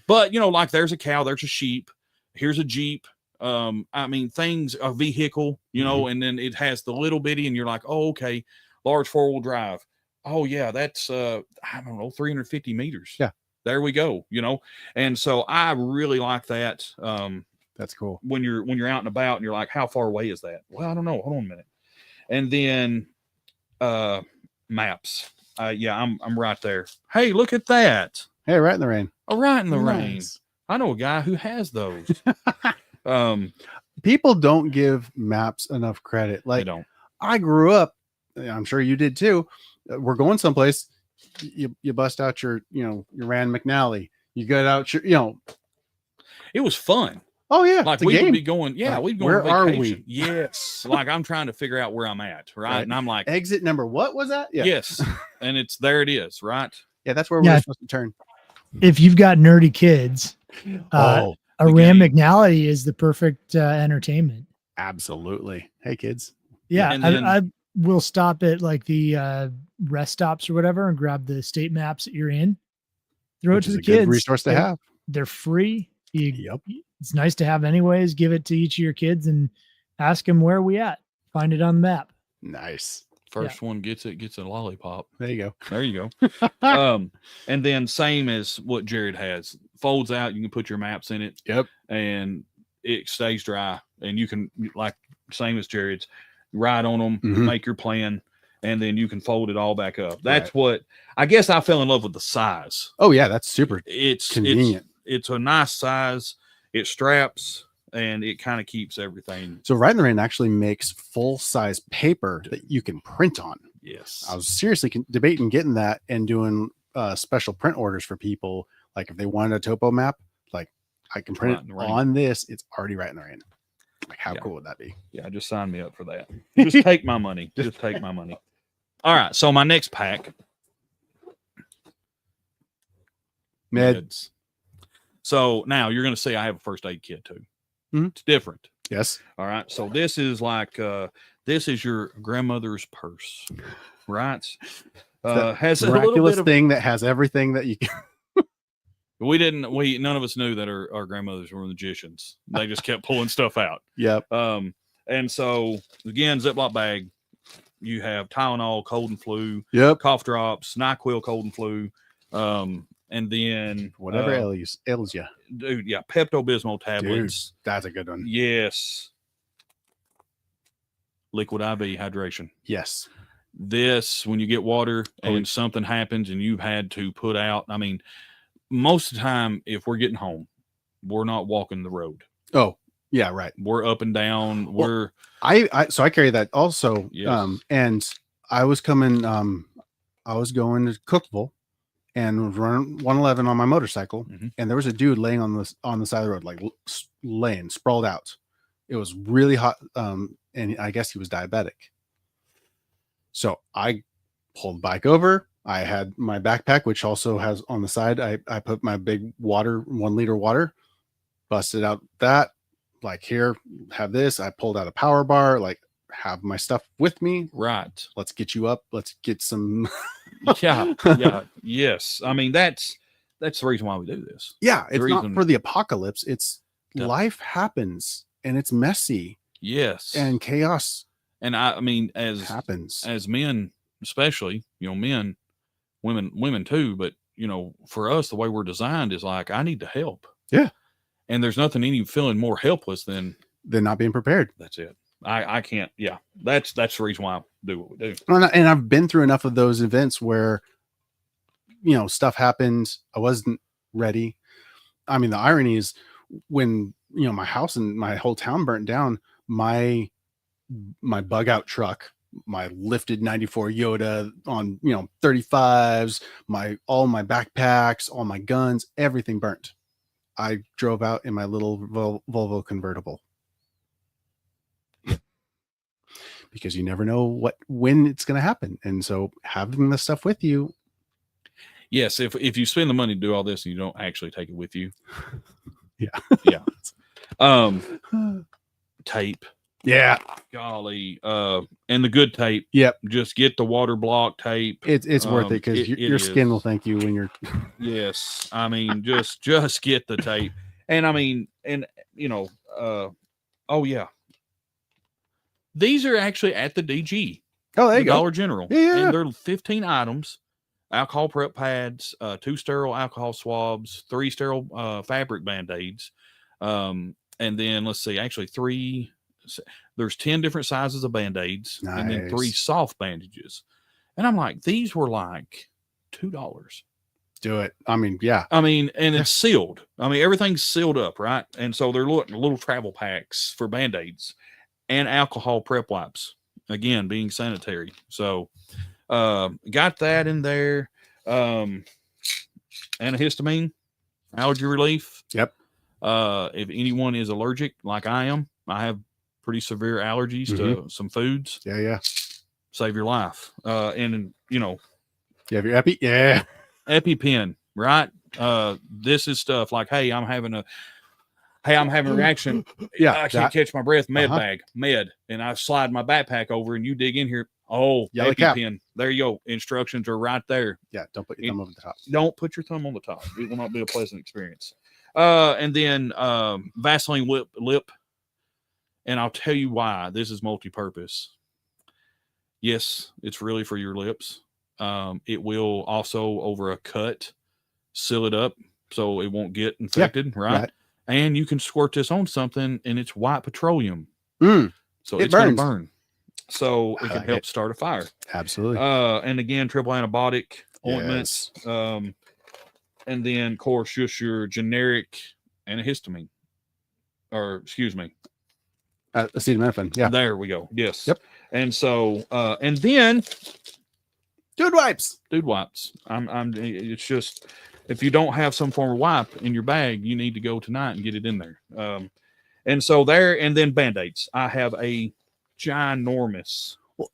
But you know, like there's a cow, there's a sheep, here's a Jeep. I mean, a vehicle, you know, and then it has the little bitty, and you're like, oh, okay, large 4-wheel drive. Oh yeah, that's I don't know, 350 meters. Yeah. There we go, you know. And so I really like that. That's cool. When you're out and about and you're like, how far away is that? Well, I don't know. Hold on a minute. And then maps. I'm right there. Hey, look at that. Hey, right in the rain. Oh, right in the rain. Nice. I know a guy who has those. People don't give maps enough credit. They Like, don't. I grew up, I'm sure you did too. We're going someplace. You bust out your Rand McNally. You get out your. It was fun. Oh yeah, Like it's a we would game. be going, we'd go where on are vacation. we? Yes. Like I'm trying to figure out where I'm at, right? And I'm like, exit number what was that? Yeah. yes. And there it is, right? Yeah, that's where we're supposed to turn. If you've got nerdy kids, a Rand McNally is the perfect entertainment. Absolutely. Hey kids. Yeah, I will stop at like the rest stops or whatever and grab the state maps that you're in. Throw it to the kids. Good resource to have. They're free. It's nice to have anyways. Give it to each of your kids and ask them where are we at. Find it on the map. Nice. First one gets a lollipop. There you go. And then same as what Jared has. Folds out, you can put your maps in it. Yep. And it stays dry. And you can, like same as Jared's, write on them, make your plan, and then you can fold it all back up. That's what I guess I fell in love with the size. Oh yeah, that's super. It's convenient. It's a nice size. It straps and it kind of keeps everything. So Right in the Rain actually makes full size paper that you can print on. Yes. I was seriously debating getting that and doing special print orders for people. Like if they wanted a topo map, like I can print it on this. It's already Right in the Rain. Like how cool would that be? Yeah, just sign me up for that. Just take my money. Just take my money. All right. So my next pack. Meds. So now you're going to say I have a first aid kit too. Mm-hmm. It's different. Yes. All right. So this is like this is your grandmother's purse, right? Has a miraculous thing that has everything that you can. None of us knew that our grandmothers were magicians. They just kept pulling stuff out. Yep. And so again, Ziploc bag, you have Tylenol, cold and flu, cough drops, NyQuil, cold and flu, and then whatever ails you. Dude, yeah, Pepto-Bismol tablets. Dude, that's a good one. Yes. Liquid IV hydration. Yes. This, when you get water and something happens and you've had to put out, I mean, most of the time, if we're getting home, we're not walking the road. Oh, yeah, right. We're up and down. So I carry that also. Yes. And I was coming, I was going to Cookville and running 111 on my motorcycle, and there was a dude laying on the side of the road, like laying sprawled out. It was really hot, and I guess he was diabetic. So I pulled the bike over. I had my backpack, which also has on the side, I put my big 1 liter water, busted out that, like, here, have this. I pulled out a power bar, like, have my stuff with me. Right. Let's get you up. Let's get some. Yeah. Yes. I mean, that's the reason why we do this. Yeah. It's not for the apocalypse. It's life happens and it's messy. Yes. And chaos. And I mean, happens as men, especially, men, women too. But, for us, the way we're designed is like, I need to help. Yeah. And there's nothing any feeling more helpless than not being prepared. That's it. I can't. Yeah. That's the reason why I do what we do. And I've been through enough of those events where, stuff happened. I wasn't ready. I mean, the irony is when, my house and my whole town burnt down, my bug out truck, my lifted 94 Yoda on, 35s, all my backpacks, all my guns, everything burnt. I drove out in my little Volvo convertible. Because you never know when it's going to happen. And so having the stuff with you. Yes. If you spend the money to do all this and you don't actually take it with you. Yeah. Tape. Yeah. Golly. And the good tape. Yep. Just get the water block tape. It's worth it because your skin will thank you when you're. Yes. I mean, just get the tape. And I mean, oh yeah. These are actually at the DG. Oh, there you go. Dollar General. Yeah. And they're 15 items. Alcohol prep pads, 2 sterile alcohol swabs, 3 sterile fabric Band-Aids. And then let's see, actually there's 10 different sizes of Band-Aids. Nice. And then 3 soft bandages. And I'm like, these were like $2. Do it. I mean, yeah. I mean, and it's sealed. I mean, everything's sealed up, right? And so they're little travel packs for Band-Aids and alcohol prep wipes. Again, being sanitary. So got that in there. Antihistamine, allergy relief. Yep. If anyone is allergic, like I am, I have pretty severe allergies to some foods. Yeah. Save your life. And you know, You have your Epi? Yeah. EpiPen, right? This is stuff like, hey, I'm having a reaction. Yeah, I can't catch my breath. Med Uh-huh. bag, and I slide my backpack over, and you dig in here. Oh, Yellow cap. EpiPen. There you go. Instructions are right there. Yeah. Don't put your thumb over the top. Don't put your thumb on the top. It will not be a pleasant experience. And then Vaseline lip. And I'll tell you why. This is multi-purpose. Yes, it's really for your lips. It will also, over a cut, seal it up so it won't get infected, right? And you can squirt this on something, and it's white petroleum. So it's going to burn. So it can help start a fire. Absolutely. And again, triple antibiotic ointments. Yes. And then, of course, just your generic antihistamine. Or, excuse me. Acetaminophen. Yeah. There we go. Yes. Yep. And so, and then Dude wipes. It's just, if you don't have some form of wipe in your bag, you need to go tonight and get it in there. And so there, and then Band-Aids. I have a ginormous. Well,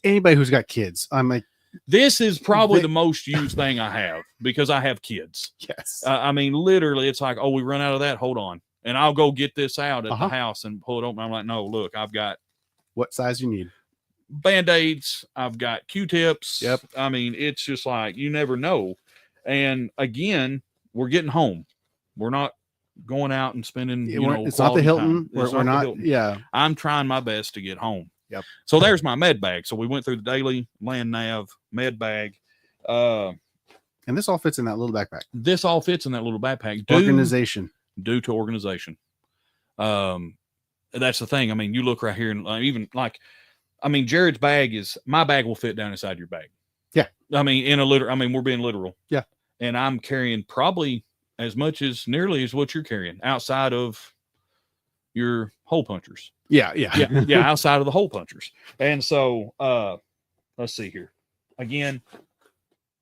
anybody who's got kids, I'm like, this is probably the most used thing I have because I have kids. yes. I mean, literally, it's like, oh, we run out of that. Hold on. And I'll go get this out at the house and pull it open. I'm like, no, look, I've got what size you need. Band-Aids. I've got Q-tips. Yep. I mean, it's just like, you never know. And again, we're getting home. We're not going out and spending, it's not the Hilton. We're not. Hilton. Yeah. I'm trying my best to get home. Yep. So there's my med bag. So we went through the daily, land nav, med bag. And this all fits in that little backpack. This all fits in that little backpack. Organization. Due to organization. That's the thing. I mean, you look right here and even like, I mean, Jared's bag my bag will fit down inside your bag. Yeah. I mean, we're being literal. Yeah. And I'm carrying probably as much as nearly as what you're carrying outside of your hole punchers. Yeah. Outside of the hole punchers. And so, let's see here. Again,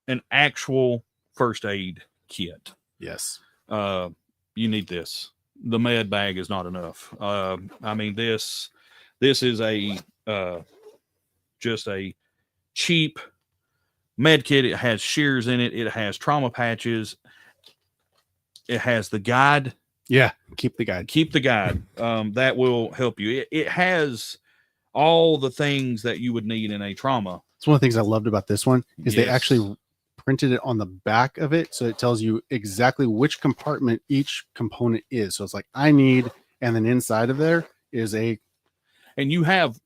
an actual first aid kit. Yes. You need this. The med bag is not enough. I mean, this is just a cheap med kit. It has shears in it. It has trauma patches. It has the guide. Yeah. Keep the guide. That will help you. It has all the things that you would need in a trauma. It's one of the things I loved about this one is they actually printed it on the back of it, so it tells you exactly which compartment each component is. So it's like I need, and then inside of there is and you have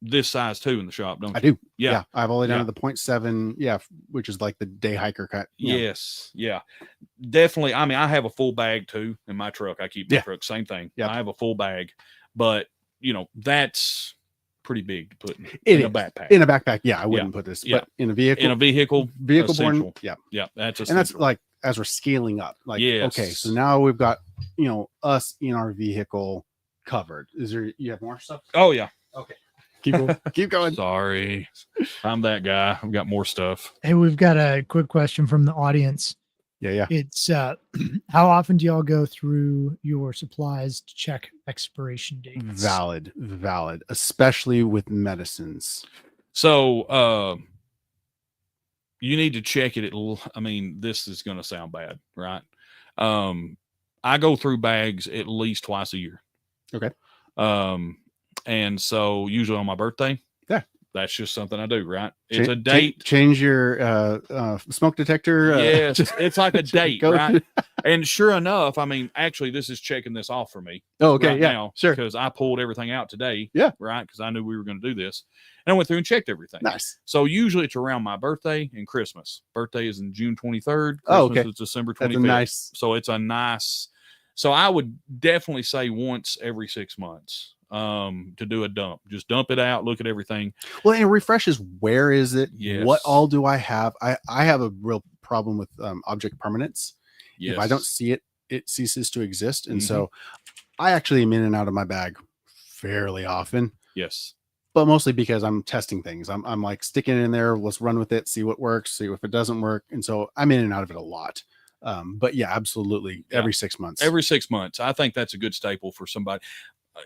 this size too in the shop, don't you? I do. Yeah. I have all the way down to the 0.7. Yeah, which is like the day hiker cut. Yes. Yeah. Definitely. I mean, I have a full bag too in my truck. I keep my truck, same thing. Yeah. I have a full bag, but that's pretty big to put in a backpack. In a backpack, I wouldn't put this. But in a vehicle, borne, that's essential. And that's like as we're scaling up. Like, okay, so now we've got us in our vehicle covered. You have more stuff? Oh yeah. Okay. Keep going. Sorry, I'm that guy. I've got more stuff. Hey, we've got a quick question from the audience. Yeah. It's how often do y'all go through your supplies to check expiration dates? Valid, especially with medicines. So you need to check it. I mean, this is going to sound bad, right? I go through bags at least twice a year. Okay. And so usually on my birthday, that's just something I do, right? It's a date. Change your smoke detector. Yes, it's like a date, right? And sure enough, I mean, actually, this is checking this off for me. Oh, okay, right now, sure. Because I pulled everything out today. Yeah, right. Because I knew we were going to do this, and I went through and checked everything. Nice. So usually it's around my birthday and Christmas. Birthday is in June 23rd. Oh, okay. It's December 25th. Nice. So it's a nice. So I would definitely say once every 6 months. to do a dump. Just dump it out, look at everything. Well, and refreshes, where is it? Yes. What all do I have? I have a real problem with object permanence. Yes. If I don't see it, it ceases to exist. And so I actually am in and out of my bag fairly often. Yes. But mostly because I'm testing things. I'm like sticking it in there. Let's run with it, see what works, see if it doesn't work. And so I'm in and out of it a lot. But yeah, absolutely. Yeah. Every 6 months. Every 6 months. I think that's a good staple for somebody.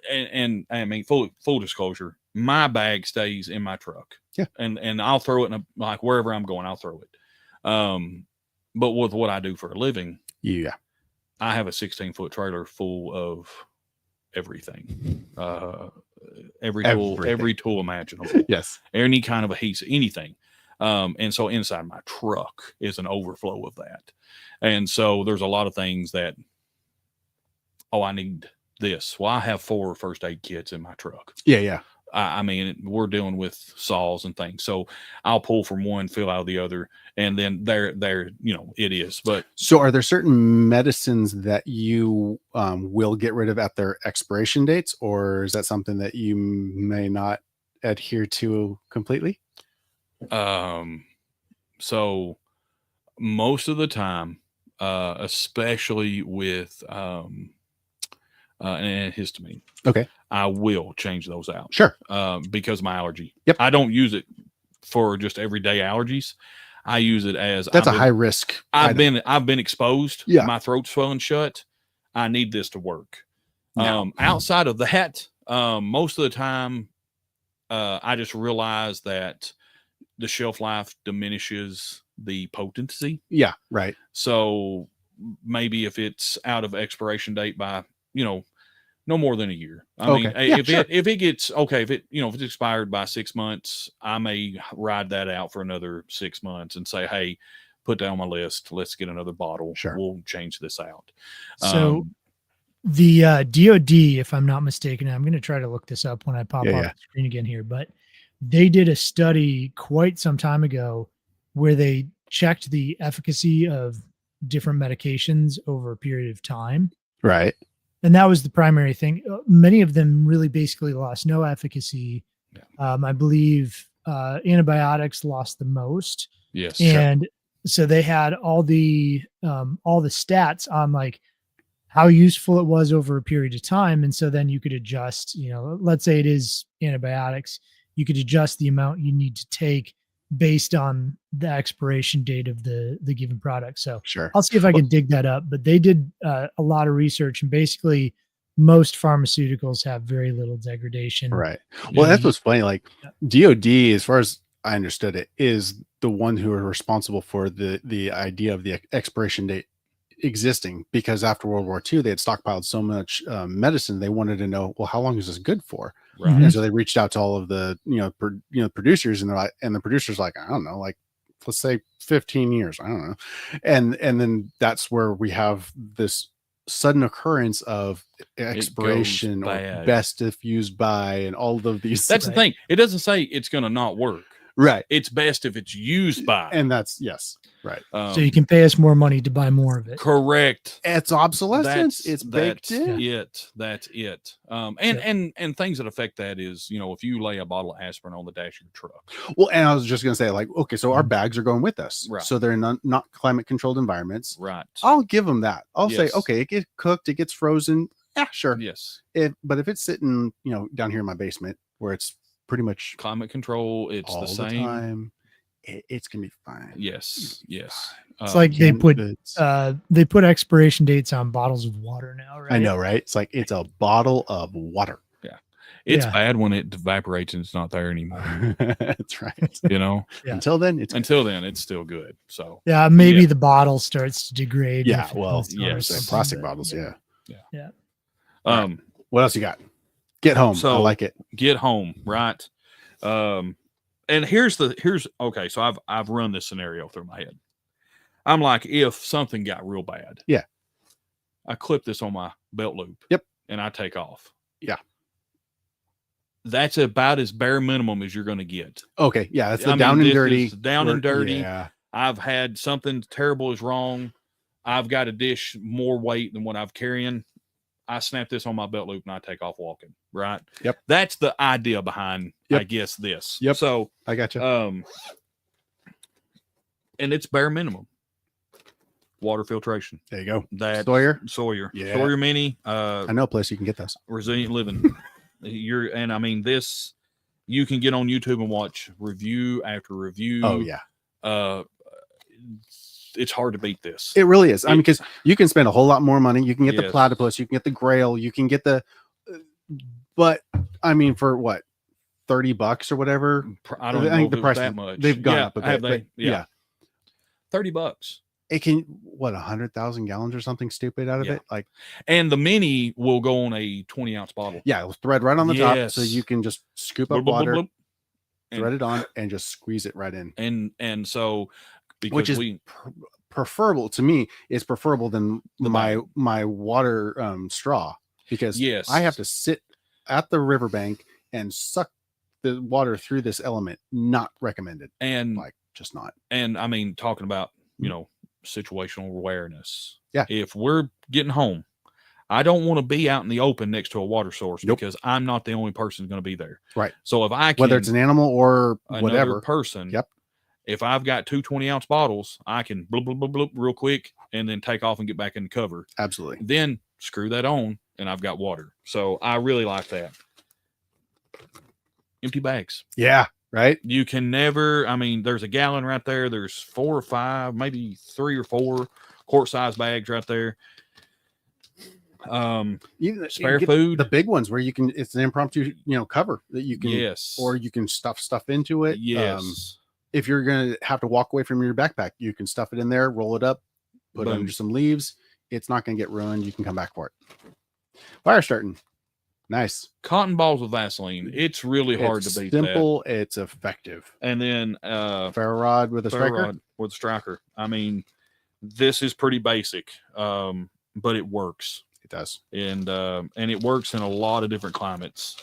And I mean, full disclosure, my bag stays in my truck. Yeah. And I'll throw it in like wherever I'm going, I'll throw it. But with what I do for a living, yeah, I have a 16-foot trailer full of everything. Every tool imaginable. Yes. Any kind of adhesive, anything. And so inside my truck is an overflow of that. And so there's a lot of things that, I need this. Well, I have 4 first aid kits in my truck. Yeah. I mean, we're dealing with saws and things. So I'll pull from one, fill out the other, and then there, it is. But so are there certain medicines that you will get rid of at their expiration dates, or is that something that you may not adhere to completely? So most of the time, especially with an antihistamine, okay, I will change those out. Sure. Because of my allergy. Yep. I don't use it for just everyday allergies. I use it as that's a high risk. I've been exposed. Yeah. My throat's swelling shut. I need this to work. Yeah. Outside of that, most of the time, I just realize that the shelf life diminishes the potency. Yeah. Right. So maybe if it's out of expiration date by, no more than a year. I mean, if it's expired by 6 months, I may ride that out for another 6 months and say, hey, put that on my list. Let's get another bottle. Sure. We'll change this out. So the DOD, if I'm not mistaken, I'm going to try to look this up when I pop off the screen again here, but they did a study quite some time ago where they checked the efficacy of different medications over a period of time. Right. And that was the primary thing. Many of them really basically lost no efficacy. Yeah. I believe antibiotics lost the most. Yes. And so they had all the stats on like how useful it was over a period of time. And so then you could adjust, let's say it is antibiotics, you could adjust the amount you need to take based on the expiration date of the given product. So sure, I'll see if I can dig that up, but they did a lot of research, and basically most pharmaceuticals have very little degradation. Right. Well, that's what's funny. Like DOD, as far as I understood it, is the one who are responsible for the idea of the expiration date existing, because after World War II, they had stockpiled so much medicine. They wanted to know, well, how long is this good for? Right. And so they reached out to all of the, producers, and they're like, and the producers like, I don't know, like, let's say 15 years. I don't know. And then that's where we have this sudden occurrence of expiration or best if used by, and all of these. That's the thing. It doesn't say it's going to not work. Right. It's best if it's used by. And that's, yes. Right. So you can pay us more money to buy more of it. Correct. It's obsolescence. It's baked in. That's it. And things that affect that is, if you lay a bottle of aspirin on the dash of your truck. Well, and I was just going to say, like, okay, so our bags are going with us. Right. So they're not climate controlled environments. Right. I'll give them that. I'll say, okay, it gets cooked, it gets frozen. Yeah, sure. Yes. But if it's sitting, down here in my basement where it's pretty much climate control, it's all the same. The time, it's gonna be fine. Yes. It's like they put expiration dates on bottles of water now, right? I know, right? It's like it's a bottle of water. Yeah. It's bad when it evaporates and it's not there anymore. That's right. Until then, it's still good. So maybe the bottle starts to degrade. Yeah. Well, plastic bottles. Yeah. What else you got? Get home. So I like it. Get home, right? And here's okay. So I've run this scenario through my head. I'm like, if something got real bad, I clip this on my belt loop. Yep. And I take off. Yeah. That's about as bare minimum as you're going to get. Okay. Yeah. That's down and dirty. Down and dirty. Yeah. I've had something terrible is wrong. I've got a dish more weight than what I've carrying. I snap this on my belt loop and I take off walking. Right. Yep. That's the idea behind, I guess, this. Yep. So I got you. and it's bare minimum water filtration. There you go. That Sawyer. Yeah. Sawyer Mini. I know a place you can get those. Resilient Living. And I mean, this, you can get on YouTube and watch review after review. Oh yeah. It's hard to beat this. It really is. I mean, because you can spend a whole lot more money. You can get the Yes. platypus, you can get the grail, you can get the, but I mean, for what, $30 or whatever? I don't think know the if price that much. they've gone up a bit. Have they? But yeah. $30. It can, what, 100,000 gallons or something stupid out of Yeah. it? Like, And the mini will go on a 20-ounce bottle. yeah, it'll thread right on the top, so Yes. you can just scoop up Bloop, bloop, water, bloop, bloop. thread it on, and just squeeze it right in. And so, because Which is preferable to me. It's preferable than my water straw, because Yes. I have to sit at the riverbank and suck the water through this element. Not recommended. and Like, just not. and I mean, talking about, situational awareness. Yeah. If we're getting home, I don't want to be out in the open next to a water source Nope. because I'm not the only person who's going to be there. Right. So if I can, Whether it's an animal or another whatever person, Yep. if I've got 2 20-ounce bottles, I can bloop, bloop, bloop, bloop real quick and then take off and get back in the cover. Absolutely. Then screw that on and I've got water. So I really like that. Empty bags. Yeah. Right. You can never, I mean, there's a gallon right there. There's 4 or 5, maybe 3 or 4 quart size bags right there. Even Spare you get food. the big ones where you can, it's an impromptu, cover that you can, Yes. or you can stuff stuff into it. Yes. If you're going to have to walk away from your backpack, you can stuff it in there, roll it up, put it Boom. under some leaves. It's not going to get ruined. You can come back for it. Fire starting. Nice. Cotton balls with Vaseline. It's really hard It's to beat simple. It's effective. that. And then Ferro rod with a ferro striker. rod with a striker. I mean, this is pretty basic, but it works. It does. And it works in a lot of different climates.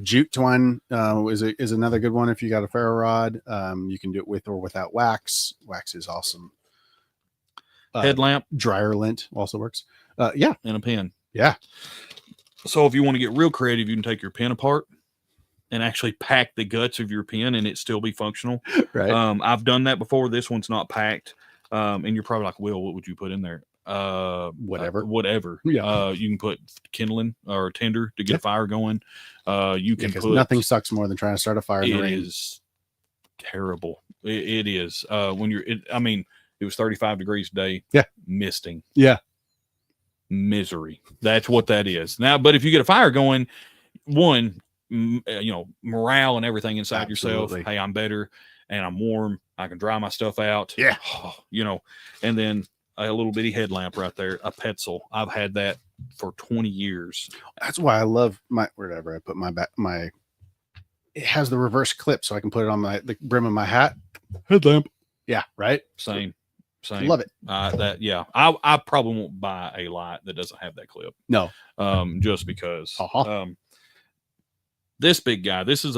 Jute twine is another good one. If you got a ferro rod, you can do it with or without wax. Wax is awesome. Headlamp Dryer lint also works. Yeah. and a pen. Yeah. So if you want to get real creative, you can take your pen apart and actually pack the guts of your pen and it still be functional. Right. I've done that before. This one's not packed. And you're probably like, Will, what would you put in there? Whatever. Yeah. You can put kindling or tinder to get a fire going. You can Because put nothing sucks more than trying to start a fire in the It rain. is terrible. It is. When you're, I mean, it was 35 degrees today. Yeah. Misting. Yeah. Misery. That's what that is. Now, but if you get a fire going, one, morale and everything inside Absolutely. yourself. Hey, I'm better and I'm warm. I can dry my stuff out. Yeah. And then a little bitty headlamp right there, a Petzl. I've had that for 20 years. That's why I love wherever I put it has the reverse clip so I can put it on the brim of my hat. Headlamp. Yeah. Right. Same. Love it. I probably won't buy a light that doesn't have that clip. No. Just because. Uh-huh. This big guy, this was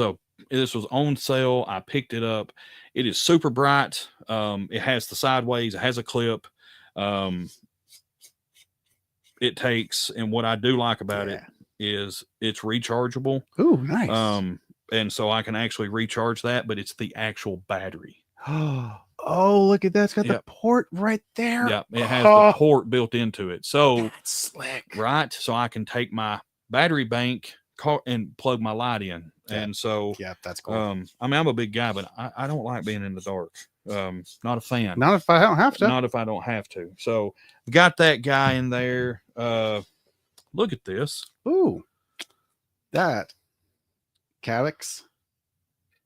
on sale. I picked it up. It is super bright. It has the sideways. It has a clip. It takes, and what I do like about it is it's rechargeable. Ooh, nice. And so I can actually recharge that, but it's the actual battery. Oh, look at that. It's got the port right there. Yeah, it has the port built into it. So that's slick. Right. So I can take my battery bank and plug my light in. Yeah. And so that's cool. I mean, I'm a big guy, but I don't like being in the dark. Not a fan. Not if I don't have to. Not if I don't have to. So got that guy in there. Look at this. Ooh, that calyx.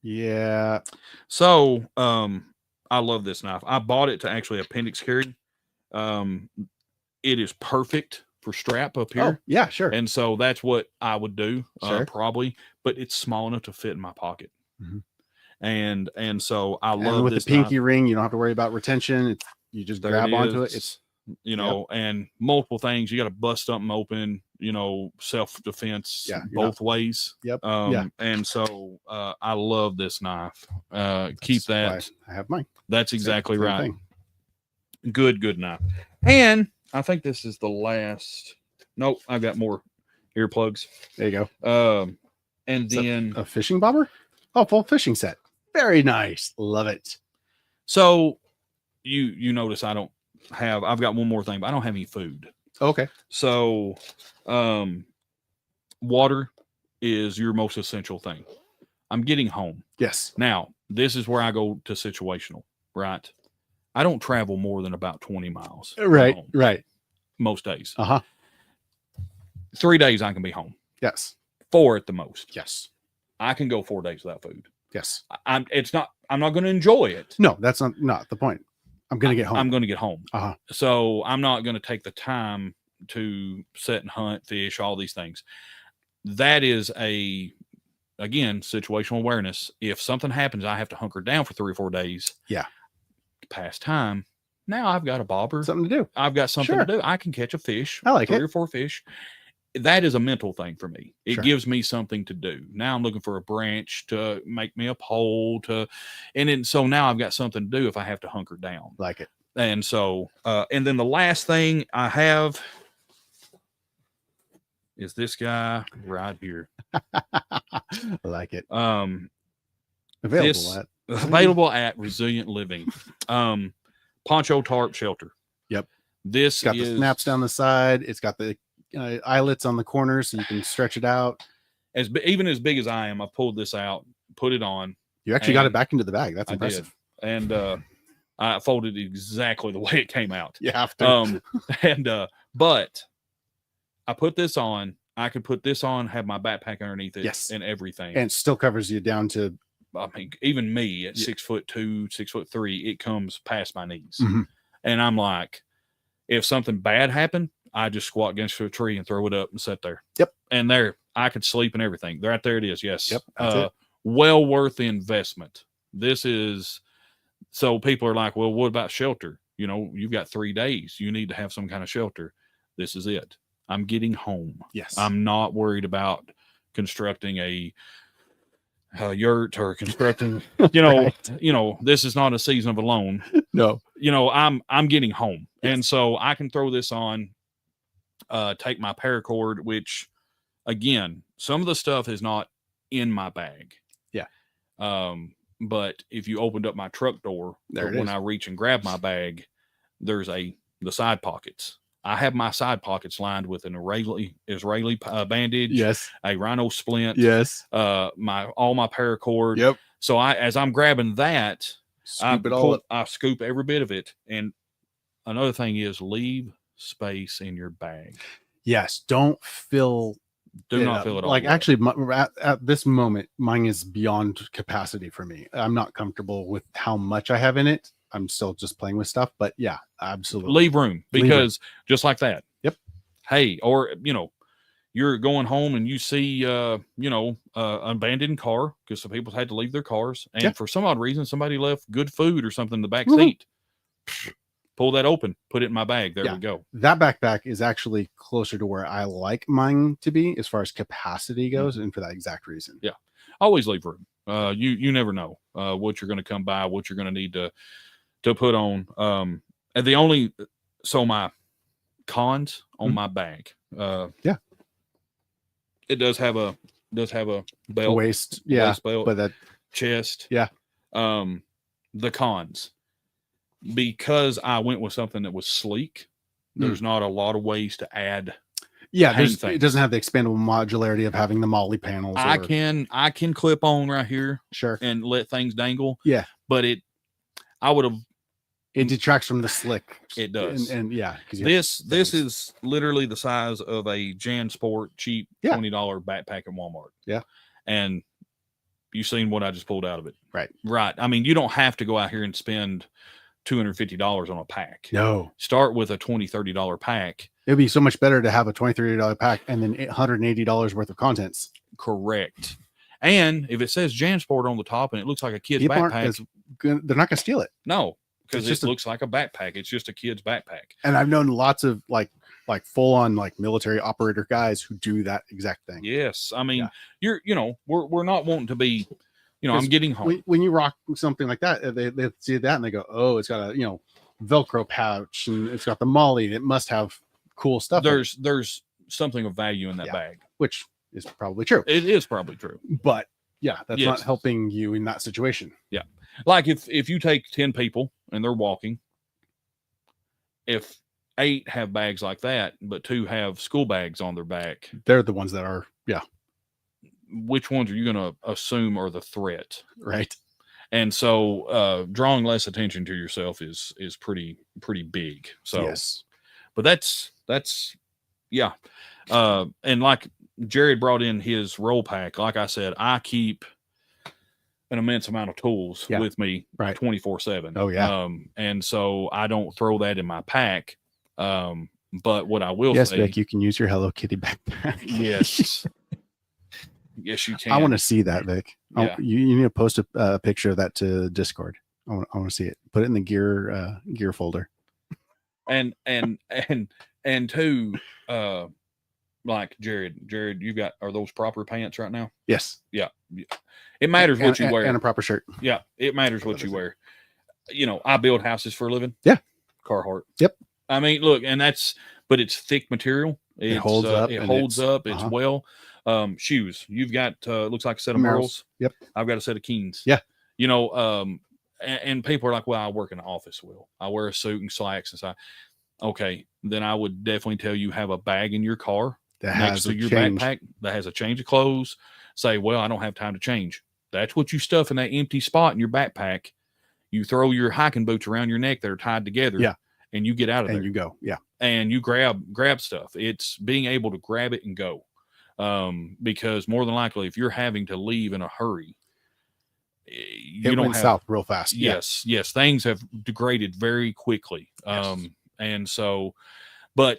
Yeah. So I love this knife. I bought it to actually appendix carry. It is perfect for strap up here. Oh, yeah, sure. And so that's what I would do, Sure. probably. But it's small enough to fit in my pocket. Mhm. And so I And love with this the pinky knife. ring, you don't have to worry about retention. You just There grab onto is. it. It's And multiple things. You got to bust something open, self-defense both ways. Yep. And so I love this knife. Keep that. I have mine. That's exactly Same right. thing. Good knife. And I think this is the last. Nope, I've got more earplugs. There you go. And Is that then a fishing bobber? Oh, full fishing set. Very nice. Love it. so you notice I've got one more thing, but I don't have any food. Okay. So water is your most essential thing. I'm getting home. Yes. Now, this is where I go to situational, right? I don't travel more than about 20 miles. from Right. home Right. most days. 3 days I can be home. Yes. 4 at the most. Yes. I can go 4 days without food. Yes. I'm not going to enjoy it. No, that's not the point. I'm going to get home. I'm going to get home. Uh-huh. So I'm not going to take the time to sit and hunt, fish, all these things. That is again, situational awareness. If something happens, I have to hunker down for 3 or 4 days. Yeah. Past time. Now I've got a bobber. Something to do. I've got something Sure. to do. I can catch a fish. I like 3 it. or 4 fish. That is a mental thing for me. It Sure. gives me something to do. Now I'm looking for a branch to make me a pole so now I've got something to do if I have to hunker down. Like it. And so, and then the last thing I have is this guy right here. I like it. Available at Resilient Living. Poncho tarp shelter. Yep. This It's got the snaps down the side. It's got the eyelets on the corners so you can stretch it out. Even as big as I am, I pulled this out, put it on. You actually got it back into the bag. That's impressive. And I folded it exactly the way it came out. You have to. But I put this on. I could put this on, have my backpack underneath it, Yes. and everything. And it still covers you down to. I mean, even me at 6'2", 6'3", it comes past my knees. Mhm. And I'm like, if something bad happened, I just squat against a tree and throw it up and sit there. Yep. And there, I could sleep and everything. Right there it is. Yes. Yep. That's it. Well worth the investment. This is, so people are like, well, what about shelter? You've got 3 days. You need to have some kind of shelter. This is it. I'm getting home. Yes. I'm not worried about constructing a yurt or constructing, Right. this is not a season of alone. No. I'm getting home. Yes. And so I can throw this on, take my paracord, which again, some of the stuff is not in my bag. Yeah. But if you opened up my truck door, when I reach and grab my bag, there's the side pockets. I have my side pockets lined with an Israeli bandage. Yes. A rhino splint. Yes. All my paracord. Yep. So as I'm grabbing that, Scoop it all up. I scoop every bit of it. And another thing is leave space in your bag. Yes. Don't fill. Do not fill it all. Like actually, at this moment, mine is beyond capacity for me. I'm not comfortable with how much I have in it. I'm still just playing with stuff, but yeah, absolutely. Leave room because just like that. Yep. Hey, or you're going home and you see an abandoned car because some people had to leave their cars, and for some odd reason somebody left good food or something in the back seat. Pull that open, put it in my bag. There we go. That backpack is actually closer to where I like mine to be as far as capacity goes, and for that exact reason. Yeah, always leave room. You never know what you're going to come by, what you're going to need to put on. And my cons on my bag. It does have a belt, waist belt, but that chest. Yeah. The cons, because I went with something that was sleek. There's not a lot of ways to add. Yeah, it doesn't have the expandable modularity of having the molly panels. I can clip on right here, sure, and let things dangle. Yeah, but it detracts from the slick. It does, and yeah, this is literally the size of a JanSport cheap $20 backpack at Walmart. Yeah, and you've seen what I just pulled out of it. Right. I mean, you don't have to go out here and spend $250 on a pack. No, start with a $20-$30 pack. It'd be so much better to have a $20-$30 pack and then $180 worth of contents. Correct. And if it says JanSport on the top and it looks like a kid's backpack, they're not going to steal it. No, because it looks like a backpack. It's just a kid's backpack. And I've known lots of like full on like military operator guys who do that exact thing. Yes, I mean we're not wanting to be. I'm getting home. When you rock something like that, they see that and they go, "Oh, it's got a Velcro pouch and it's got the molly. It must have cool stuff." There's something of value in that bag, which is probably true. It is probably true, but yeah, that's not Yes. helping you in that situation. Yeah. Like if you take 10 people and they're walking, if 8 have bags like that, but 2 have school bags on their back, They're the ones that are, which ones are you going to assume are the threat? right. And so drawing less attention to yourself is pretty big. So Yes. but that's yeah. And like Jared brought in his roll pack, like I said, I keep an immense amount of tools with me Right. 24/7. Oh yeah. And so I don't throw that in my pack. But what I will Yes, say, Vic, you can use your Hello Kitty backpack. yes. Yes, you can. I want to see that, Vic. Yeah. You need to post a picture of that to Discord. I want to see it. Put it in the gear folder. And two, like Jared, you've got, are those proper pants right now? Yes. Yeah. It matters what you wear. And a proper shirt. Yeah. It matters what you wear. You know, I build houses for a living. Yeah. Carhartt. Yep. I mean, look, and but it's thick material. It holds up. It holds up. It's well. Shoes. You've got looks like a set of Merles. Yep. I've got a set of Keens. Yeah. You know, and people are like, well, I work in the office. Will I wear a suit and slacks and so? Okay, then I would definitely tell you have a bag in your car that next to your backpack that has a change of clothes. Say, well, I don't have time to change. That's what you stuff in that empty spot in your backpack. You throw your hiking boots around your neck that are tied together. Yeah. And you get out of there. And you go. Yeah. And you grab stuff. It's being able to grab it and go. Because more than likely, if you're having to leave in a hurry, you don't have south real fast. Yes. Yes. Things have degraded very quickly. Yes. And so, but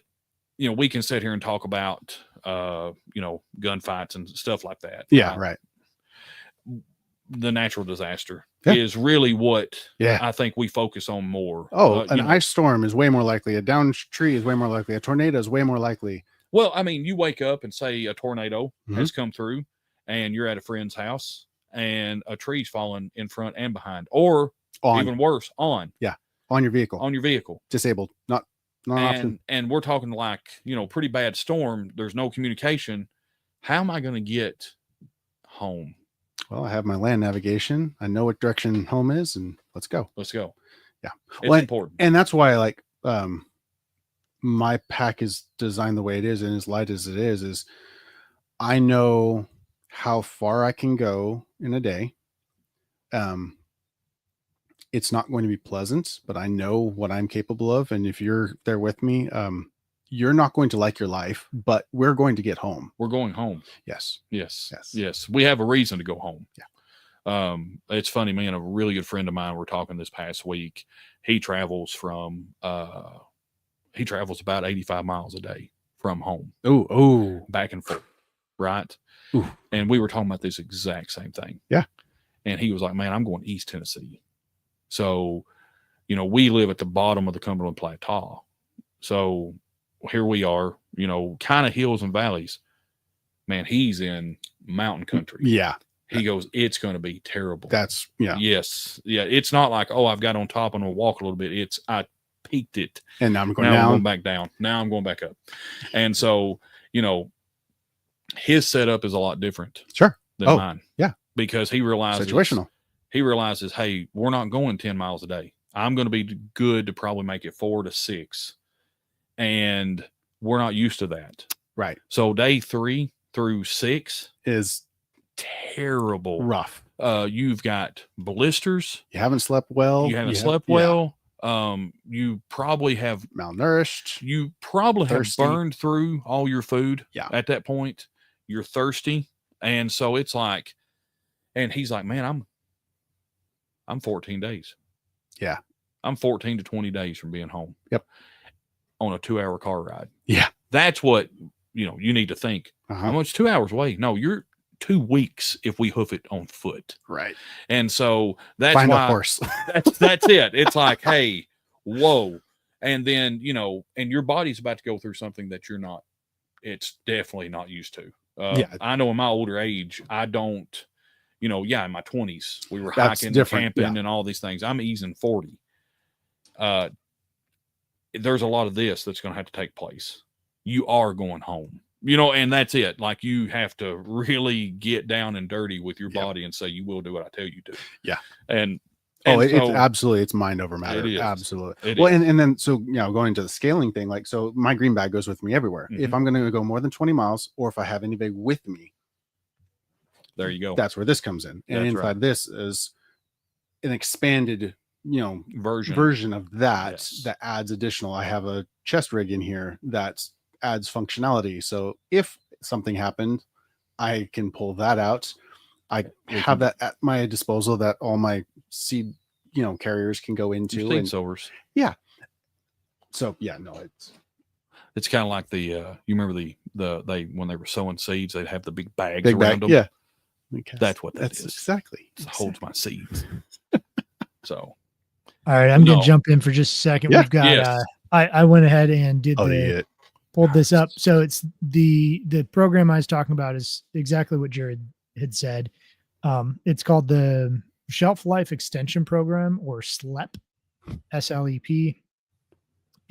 you know, we can sit here and talk about, you know, gunfights and stuff like that. Yeah. Right. The natural disaster is really what I think we focus on more. An ice storm is way more likely. A downed tree is way more likely. A tornado is way more likely. Well, I mean, you wake up and say a tornado has come through and you're at a friend's house and a tree's fallen in front and behind, or even worse, on your vehicle, disabled, not an option. And we're talking like, you know, pretty bad storm. There's no communication. How am I going to get home? Well, I have my land navigation. I know what direction home is, and let's go. Yeah. It's important. And that's why I like, my pack is designed the way it is and as light as it is I know how far I can go in a day. It's not going to be pleasant, but I know what I'm capable of. And if you're there with me, you're not going to like your life, but we're going to get home. We're going home. Yes. We have a reason to go home. Yeah. It's funny, me and a really good friend of mine were talking this past week. He travels about 85 miles a day from home. Oh, back and forth. Right. Ooh. And we were talking about this exact same thing. Yeah. And he was like, man, I'm going East Tennessee. So, you know, we live at the bottom of the Cumberland Plateau. So here we are, you know, kind of hills and valleys. Man, he's in mountain country. Yeah. He goes, it's going to be terrible. Yes. Yeah. It's not like, oh, I've got on top and I'll walk a little bit. I peaked it. And now I'm going down. I'm going back down. Now I'm going back up. And so, you know, his setup is a lot different. Sure. Than mine. Yeah. Because he realizes, hey, we're not going 10 miles a day. I'm going to be good to probably make it 4 to 6. And we're not used to that. Right. So day 3 through 6 is terrible. Rough. You've got blisters. You haven't slept well. You probably have malnourished. You probably have burned through all your food. Yeah. At that point, you're thirsty. And so it's like, and he's like, man, I'm 14 days. Yeah. I'm 14 to 20 days from being home. Yep. On a 2-hour car ride. Yeah. That's what, you know, you need to think. How much 2 hours away? No, you're 2 weeks if we hoof it on foot. Right. And so that's Find why a horse. that's it. It's like, hey, whoa. And then, you know, and your body's about to go through something that it's definitely not used to. I know in my older age, I don't, you know, in my 20s, we were hiking, camping, and all these things. I'm easing 40. There's a lot of this that's going to have to take place. you are going home. You know, and that's it. Like, you have to really get down and dirty with your body and say, you will do what I tell you to. Yeah. And it's so, absolutely, it's mind over matter. It is. Absolutely. It well, is. and then, so, going to the scaling thing, like, so my green bag goes with me everywhere. If I'm going to go more than 20 miles, or if I have anything with me, there you go. That's where this comes in. And inside this is an expanded, version of that, that adds additional. I have a chest rig in here that adds functionality. So if something happened, I can pull that out. I have that at my disposal that all my seed, carriers can go into. Seed sowers. Yeah. So it's kind of like the you remember they when they were sowing seeds, they'd have the big bags big around bag, them. Yeah. That's what that is. Exactly. It holds my seeds. So, all right, I'm going to jump in for just a second. Yeah. We've got, I went ahead and pulled this up. So it's the program I was talking about is exactly what Jared had said. It's called the Shelf Life Extension Program, or SLEP, SLEP.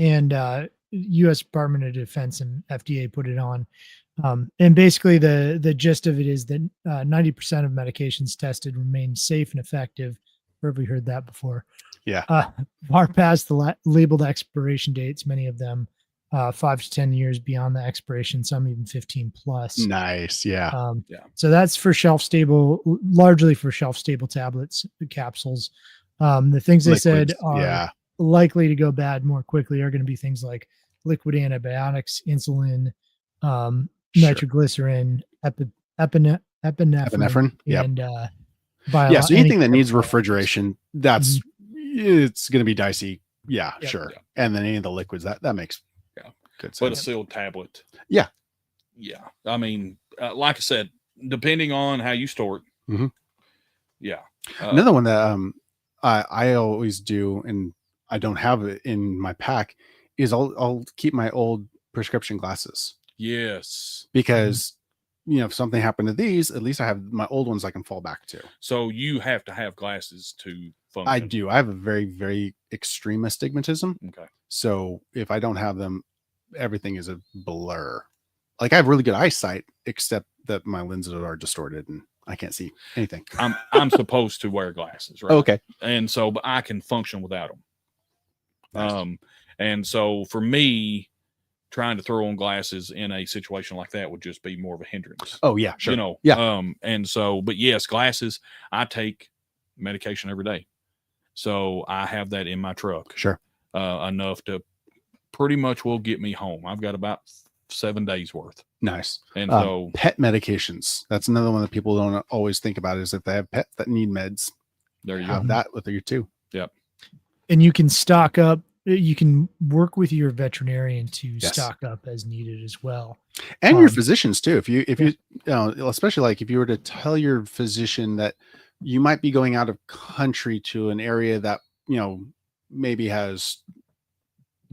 And U.S. Department of Defense and FDA put it on. And basically the gist of it is that 90% of medications tested remain safe and effective. Where have we heard that before? Yeah. Far past the labeled expiration dates, many of them 5 to 10 years beyond the expiration, some even 15 plus. Nice. Yeah. So that's for largely for shelf stable tablets, capsules. The things they said are likely to go bad more quickly are going to be things like liquid antibiotics, insulin, nitroglycerin, epinephrine, and so anything that needs refrigeration, it's going to be dicey. Yeah, sure. Yeah. And then any of the liquids that makes good sense. But a sealed tablet. Yeah. I mean, like I said, depending on how you store it. Yeah. Another one that I always do, and I don't have it in my pack, is I'll keep my old prescription glasses. Yes. Because if something happened to these, at least I have my old ones I can fall back to. So you have to have glasses to function. I do. I have a very, very extreme astigmatism. Okay. So if I don't have them, everything is a blur. Like, I have really good eyesight, except that my lenses are distorted and I can't see anything. I'm supposed to wear glasses, right? Okay. And so, but I can function without them. Nice. And so for me, trying to throw on glasses in a situation like that would just be more of a hindrance. Oh yeah, sure. Yeah. And so, but yes, glasses, I take medication every day. So I have that in my truck. Sure. Enough to pretty much will get me home. I've got about 7 days worth. Nice. And so pet medications, that's another one that people don't always think about, is if they have pets that need meds, there you have go. that with you too. Yep. And you can stock up. You can work with your veterinarian to stock up as needed as well. And your physicians too. If you especially like if you were to tell your physician that you might be going out of country to an area that, maybe has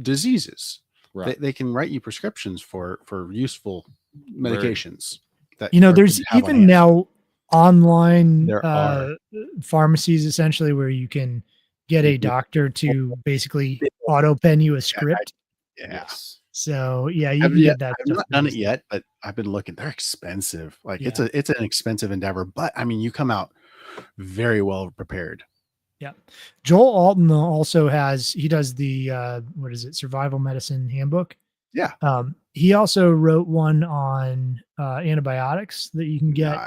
diseases, right? They can write you prescriptions for useful medications. That there's even now online pharmacies essentially where you can get a doctor to basically auto pen you a script. Yes. So you can get that. I've not done it yet, but I've been looking. They're expensive. Like it's an expensive endeavor, but I mean, you come out very well prepared. Yeah. Joel Alton also does the Survival Medicine Handbook. Yeah. He also wrote one on antibiotics that you can get,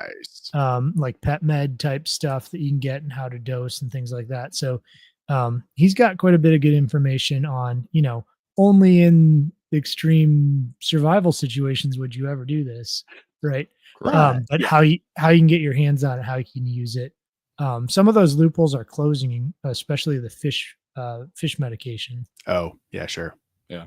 like pet med type stuff that you can get and how to dose and things like that. So he's got quite a bit of good information on, only in extreme survival situations would you ever do this, right? But how you can get your hands on it, how you can use it. Some of those loopholes are closing, especially the fish medication. Oh yeah, sure. Yeah.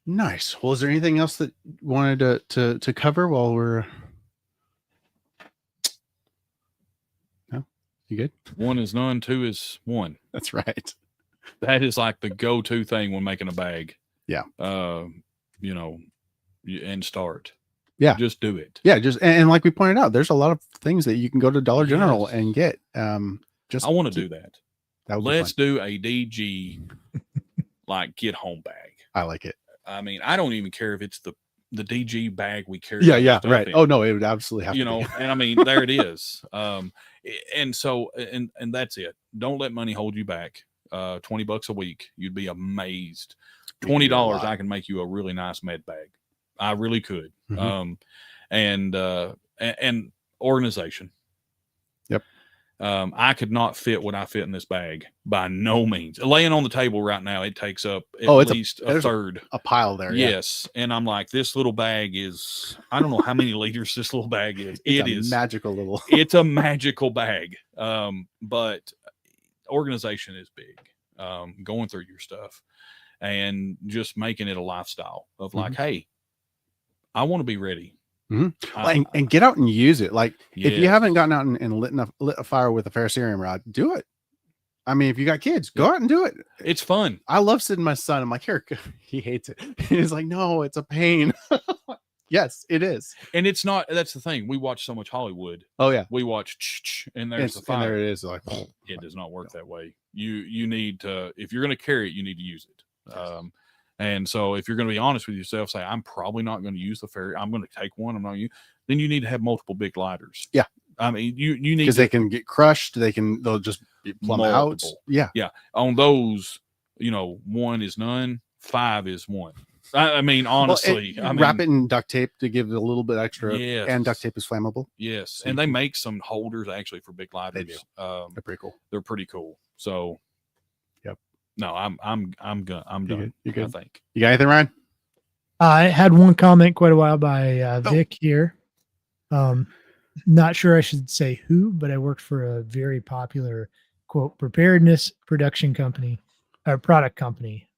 Nice. Well, is there anything else that you wanted to cover while we're? No, you good? 1 is none, 2 is 1. That's right. That is like the go-to thing when making a bag. Yeah. And start. Yeah. Just do it. Yeah. And like we pointed out, there's a lot of things that you can go to Dollar General and get. I want to do that. Let's do a DG like get home bag. I like it. I mean, I don't even care if it's the DG bag we carry. Yeah, stuff right. in, Oh no, it would absolutely have you to know, be. and I mean, there it is. And so, and that's it. Don't let money hold you back. $20 a week, you'd be amazed. $20, I can make you a really nice med bag. I really could. Mhm. And organization. Yep. I could not fit what I fit in this bag by no means. Laying on the table right now, it takes up at least a third. A pile there. Yes. Yeah. And I'm like, this little bag is, I don't know how many liters this little bag is. It's a magical little. It's a magical bag. But organization is big. Going through your stuff and just making it a lifestyle of like, hey, I want to be ready. Mm-hmm. And get out and use it. Like if you Yes. haven't gotten out and lit a fire with a ferrocerium rod, do it. I mean, if you got kids, go out and do it. It's fun. I love sitting my son. I'm like, here, he hates it. He's like, no, it's a pain. Yes, it is. And it's not, that's the thing. We watch so much Hollywood. Oh yeah. We watch and there's the fire. And there it is. Like, it does not work that way. You need to, if you're going to carry it, you need to use it. Yes. And so if you're going to be honest with yourself, say, I'm probably not going to use the ferry. I'm going to take one. I'm not you. Then you need to have multiple big lighters. Yeah. I mean, you need, because they can get crushed. They'll just plumb out. Yeah. Yeah. On those, one is none, 5 is one. I mean, honestly, well, wrap it in duct tape to give it a little bit extra. Yes. And duct tape is flammable. Yes. So and they make some holders actually for big lighters. They do. They're pretty cool. They're pretty cool. So, yep. No, I'm done. You're good. I think. You got anything, Ryan? I had one comment quite a while by Vic here. Not sure I should say who, but I worked for a very popular quote preparedness production company or product company.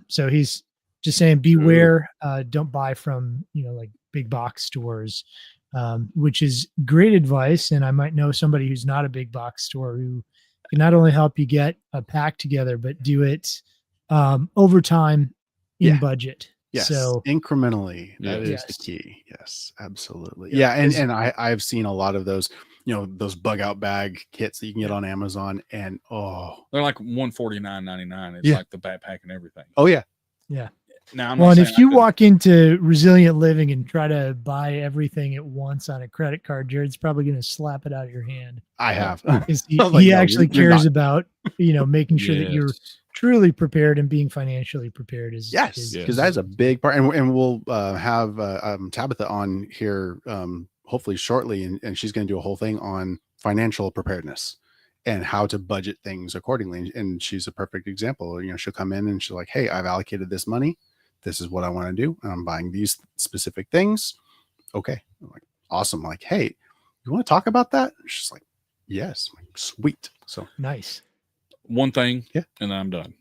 So he's just saying beware, don't buy from like big box stores, which is great advice. And I might know somebody who's not a big box store who can not only help you get a pack together, but do it over time in budget. Yes, so incrementally, that is the key. Yes, absolutely. Yeah, and I've seen a lot of those, those bug out bag kits that you can get on Amazon, and they're like $149.99. It's like the backpack and everything. Oh yeah. Now, and if you walk into Resilient Living and try to buy everything at once on a credit card, Jared's probably going to slap it out of your hand. I have. He actually cares about making sure that you're truly prepared, and being financially prepared is because that is a big part. And we'll have Tabitha on here hopefully shortly, and she's going to do a whole thing on financial preparedness and how to budget things accordingly. And she's a perfect example. She'll come in and she's like, hey, I've allocated this money. This is what I want to do. And I'm buying these specific things. Okay. I'm like, awesome. I'm like, hey, you want to talk about that? She's like, yes. I'm like, sweet. So nice. One thing, and then I'm done.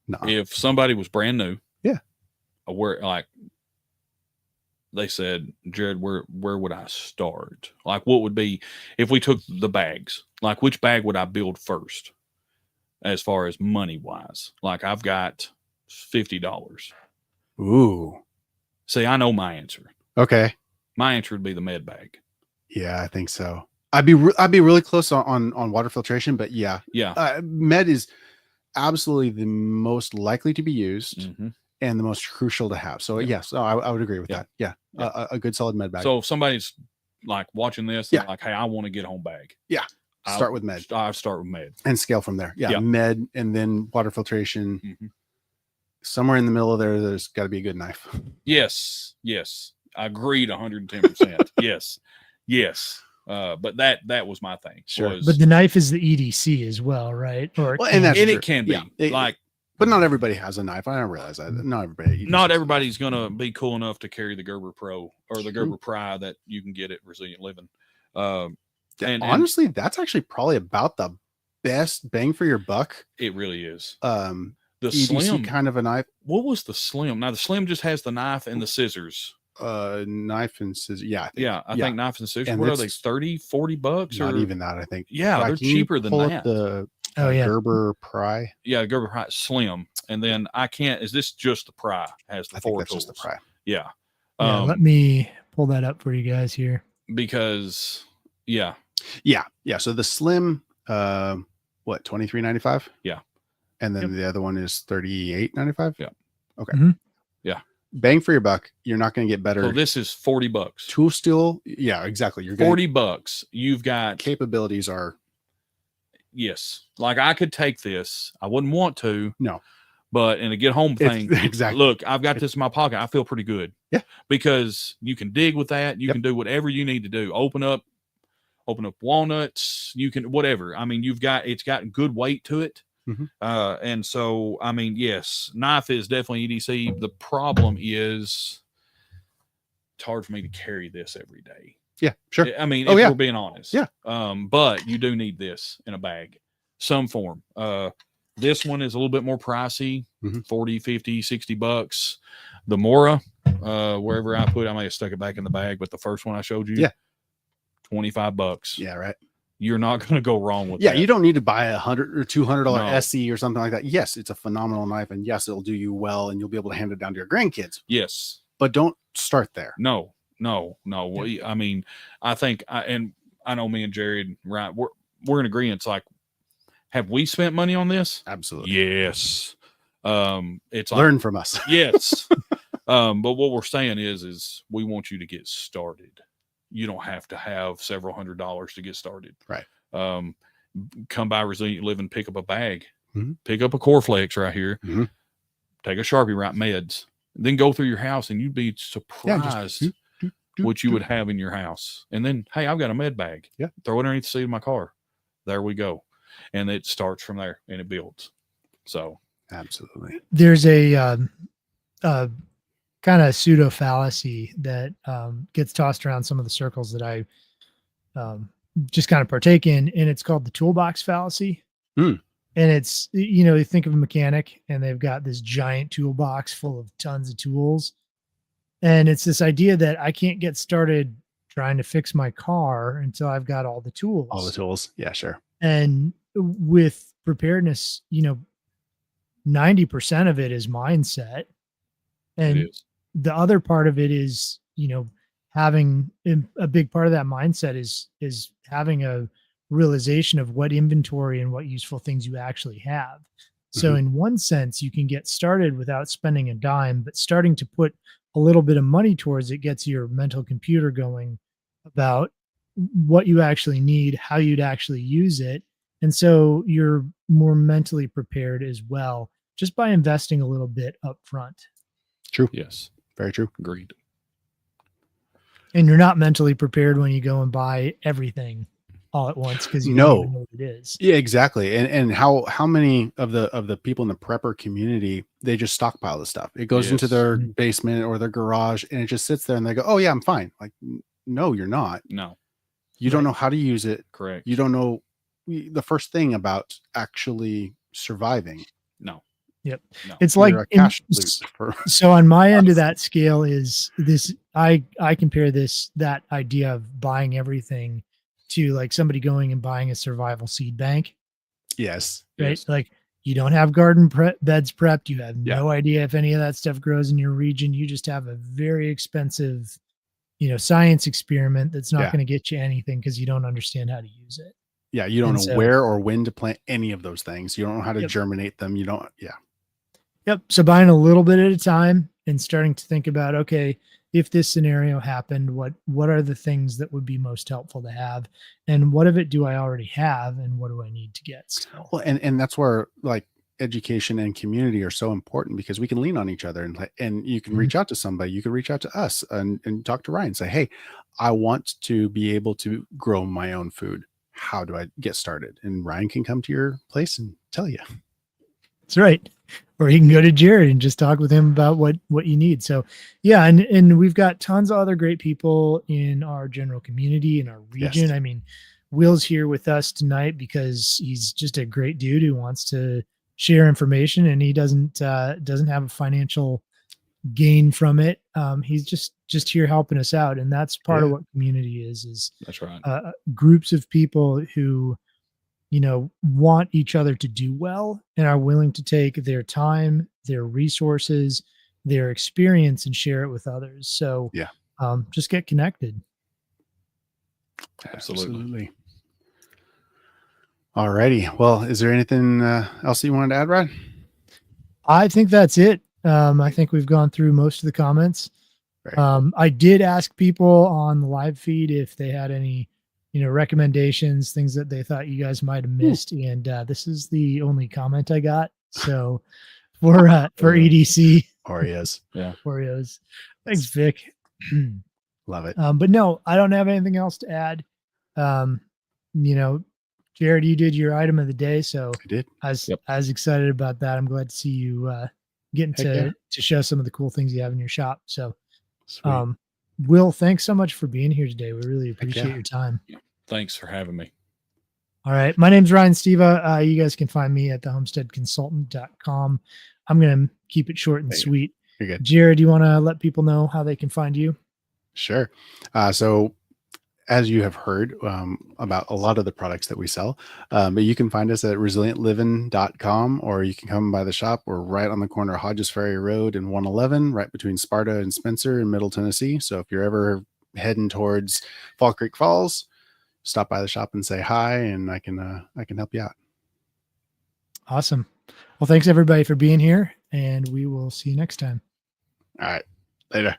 No. If somebody was brand new, where like they said, Jared, where would I start? Like, what would be if we took the bags? Like, which bag would I build first, as far as money wise? Like, I've got $50. Ooh. See, I know my answer. Okay. My answer would be the med bag. Yeah, I think so. I'd be really close on water filtration, but yeah. Med is absolutely the most likely to be used and the most crucial to have. So yes, I would agree with that. Yeah. A good solid med bag. So if somebody's like watching this, and like, hey, I want to get home bag. Yeah. Start with med. I start with med and scale from there. Yeah. Med and then water filtration. Somewhere in the middle of there's got to be a good knife. Yes. I agreed 110%. Yes. But that was my thing. Sure. But the knife is the EDC as well, right? It can be but not everybody has a knife. I don't realize that. Not everybody's gonna be cool enough to carry the Gerber Pro or the Gerber Pry that you can get at Resilient Living. And honestly, that's actually probably about the best bang for your buck. It really is. The EDC slim kind of a knife. What was the slim? Now the slim just has the knife and the scissors. Knife and scissors. I think knife and scissors. And what are they? $30-$40? Not even that, I think. Yeah, they're cheaper than that. The Gerber Pry. Yeah, Gerber Pry slim. And then I can't. Is this just the Pry? Has the 4 tools? Just the Pry. Yeah. Let me pull that up for you guys here. Because yeah. So the slim, $23.95? Yeah. And then the other one is $38.95? Yeah. Okay. Yeah. bang for your buck. You're not going to get better. So this is $40. Tool steel. Yeah, exactly. You're $40. You've got capabilities are. Yes. Like I could take this. I wouldn't want to. No. But in a get home thing, exactly. Look, I've got this in my pocket. I feel pretty good. Yeah. Because you can dig with that. You can do whatever you need to do. Open up walnuts. You can, whatever. I mean, it's got good weight to it. Mm-hmm. And so, I mean, yes, knife is definitely EDC. The problem is it's hard for me to carry this every day. Yeah, sure. I mean, if we're being honest. Yeah. But you do need this in a bag, some form. This one is a little bit more pricey, 40, 50, $60. The Mora, wherever I put it, I may have stuck it back in the bag, but the first one I showed you, $25. Yeah, right. You're not going to go wrong with that. Yeah, you don't need to buy $100 or $200 No. SE or something like that. Yes, it's a phenomenal knife, and yes, it'll do you well, and you'll be able to hand it down to your grandkids. Yes. But don't start there. No. I mean, I think, and I know me and Jared, right, we're in agreement. It's like, have we spent money on this? Absolutely. Yes. It's like, learn from us. Yes. But what we're saying is we want you to get started. You don't have to have several $100s to get started. Right. Come by Resilient Living, pick up a bag, Mm-hmm. pick up a Coreflex right here, Mm-hmm. take a Sharpie, write meds, then go through your house and you'd be surprised what you would have in your house. And then, hey, I've got a med bag. Yeah. Throw it underneath the seat of my car. There we go. And it starts from there and it builds. So absolutely. There's a kind of pseudo fallacy that gets tossed around some of the circles that I just kind of partake in, and it's called the toolbox fallacy. And it's, you think of a mechanic and they've got this giant toolbox full of tons of tools. And it's this idea that I can't get started trying to fix my car until I've got all the tools. All the tools. Yeah, sure. And with preparedness, 90% of it is mindset. And the other part of it is, having a big part of that mindset is having a realization of what inventory and what useful things you actually have. So in one sense, you can get started without spending a dime, but starting to put a little bit of money towards it gets your mental computer going about what you actually need, how you'd actually use it. And so you're more mentally prepared as well, just by investing a little bit up front. True. Yes. Very true. Agreed. And you're not mentally prepared when you go and buy everything all at once because you don't even know what it is. Yeah, exactly. And how many of the people in the prepper community, they just stockpile the stuff. It goes into their basement or their garage and it just sits there and they go, oh yeah, I'm fine. Like, no, you're not. No. You don't know how to use it. Correct. You don't know the first thing about actually surviving. No. Yep. No. It's like so on my end of that scale is this. I compare that idea of buying everything to like somebody going and buying a survival seed bank. Yes. Right. Yes. Like you don't have garden beds prepped. You have no idea if any of that stuff grows in your region. You just have a very expensive, science experiment that's not going to get you anything because you don't understand how to use it. Yeah. You don't know where or when to plant any of those things. You don't know how to germinate them. You don't. Yeah. Yep. So buying a little bit at a time and starting to think about, okay, if this scenario happened, what are the things that would be most helpful to have? And what of it do I already have? And what do I need to get still? Well, and that's where like education and community are so important because we can lean on each other and you can reach out to somebody. You can reach out to us and talk to Ryan and say, hey, I want to be able to grow my own food. How do I get started? And Ryan can come to your place and tell you. That's right. Or you can go to Jared and just talk with him about what you need. So yeah. And we've got tons of other great people in our general community, in our region. Yes. I mean, Will's here with us tonight because he's just a great dude who wants to share information and he doesn't have a financial gain from it. He's just here helping us out. And that's part of what community is that's right. Groups of people who, want each other to do well and are willing to take their time, their resources, their experience and share it with others. So just get connected. Absolutely. All righty. Well, is there anything else you wanted to add, Rod? I think that's it. I think we've gone through most of the comments. Very cool. I did ask people on the live feed if they had any, recommendations, things that they thought you guys might have missed. And this is the only comment I got. So for EDC Oreos. Yeah. Oreos, thanks, Vic. Love it. But no, I don't have anything else to add. Jared, you did your item of the day, so I did. I was excited about that. I'm glad to see you getting to show some of the cool things you have in your shop. So, Sweet. Will, thanks so much for being here today. We really appreciate your time. Thanks for having me. All right. My name's Ryan Steva. You guys can find me at thehomesteadconsultant.com. I'm going to keep it short and sweet. You're good. Jared, do you want to let people know how they can find you? Sure. So as you have heard about a lot of the products that we sell, but you can find us at resilientliving.com, or you can come by the shop. We're right on the corner of Hodges Ferry Road and 111, right between Sparta and Spencer in Middle Tennessee. So if you're ever heading towards Fall Creek Falls, stop by the shop and say hi, and I can help you out. Awesome. Well, thanks everybody for being here, and we will see you next time. All right. Later.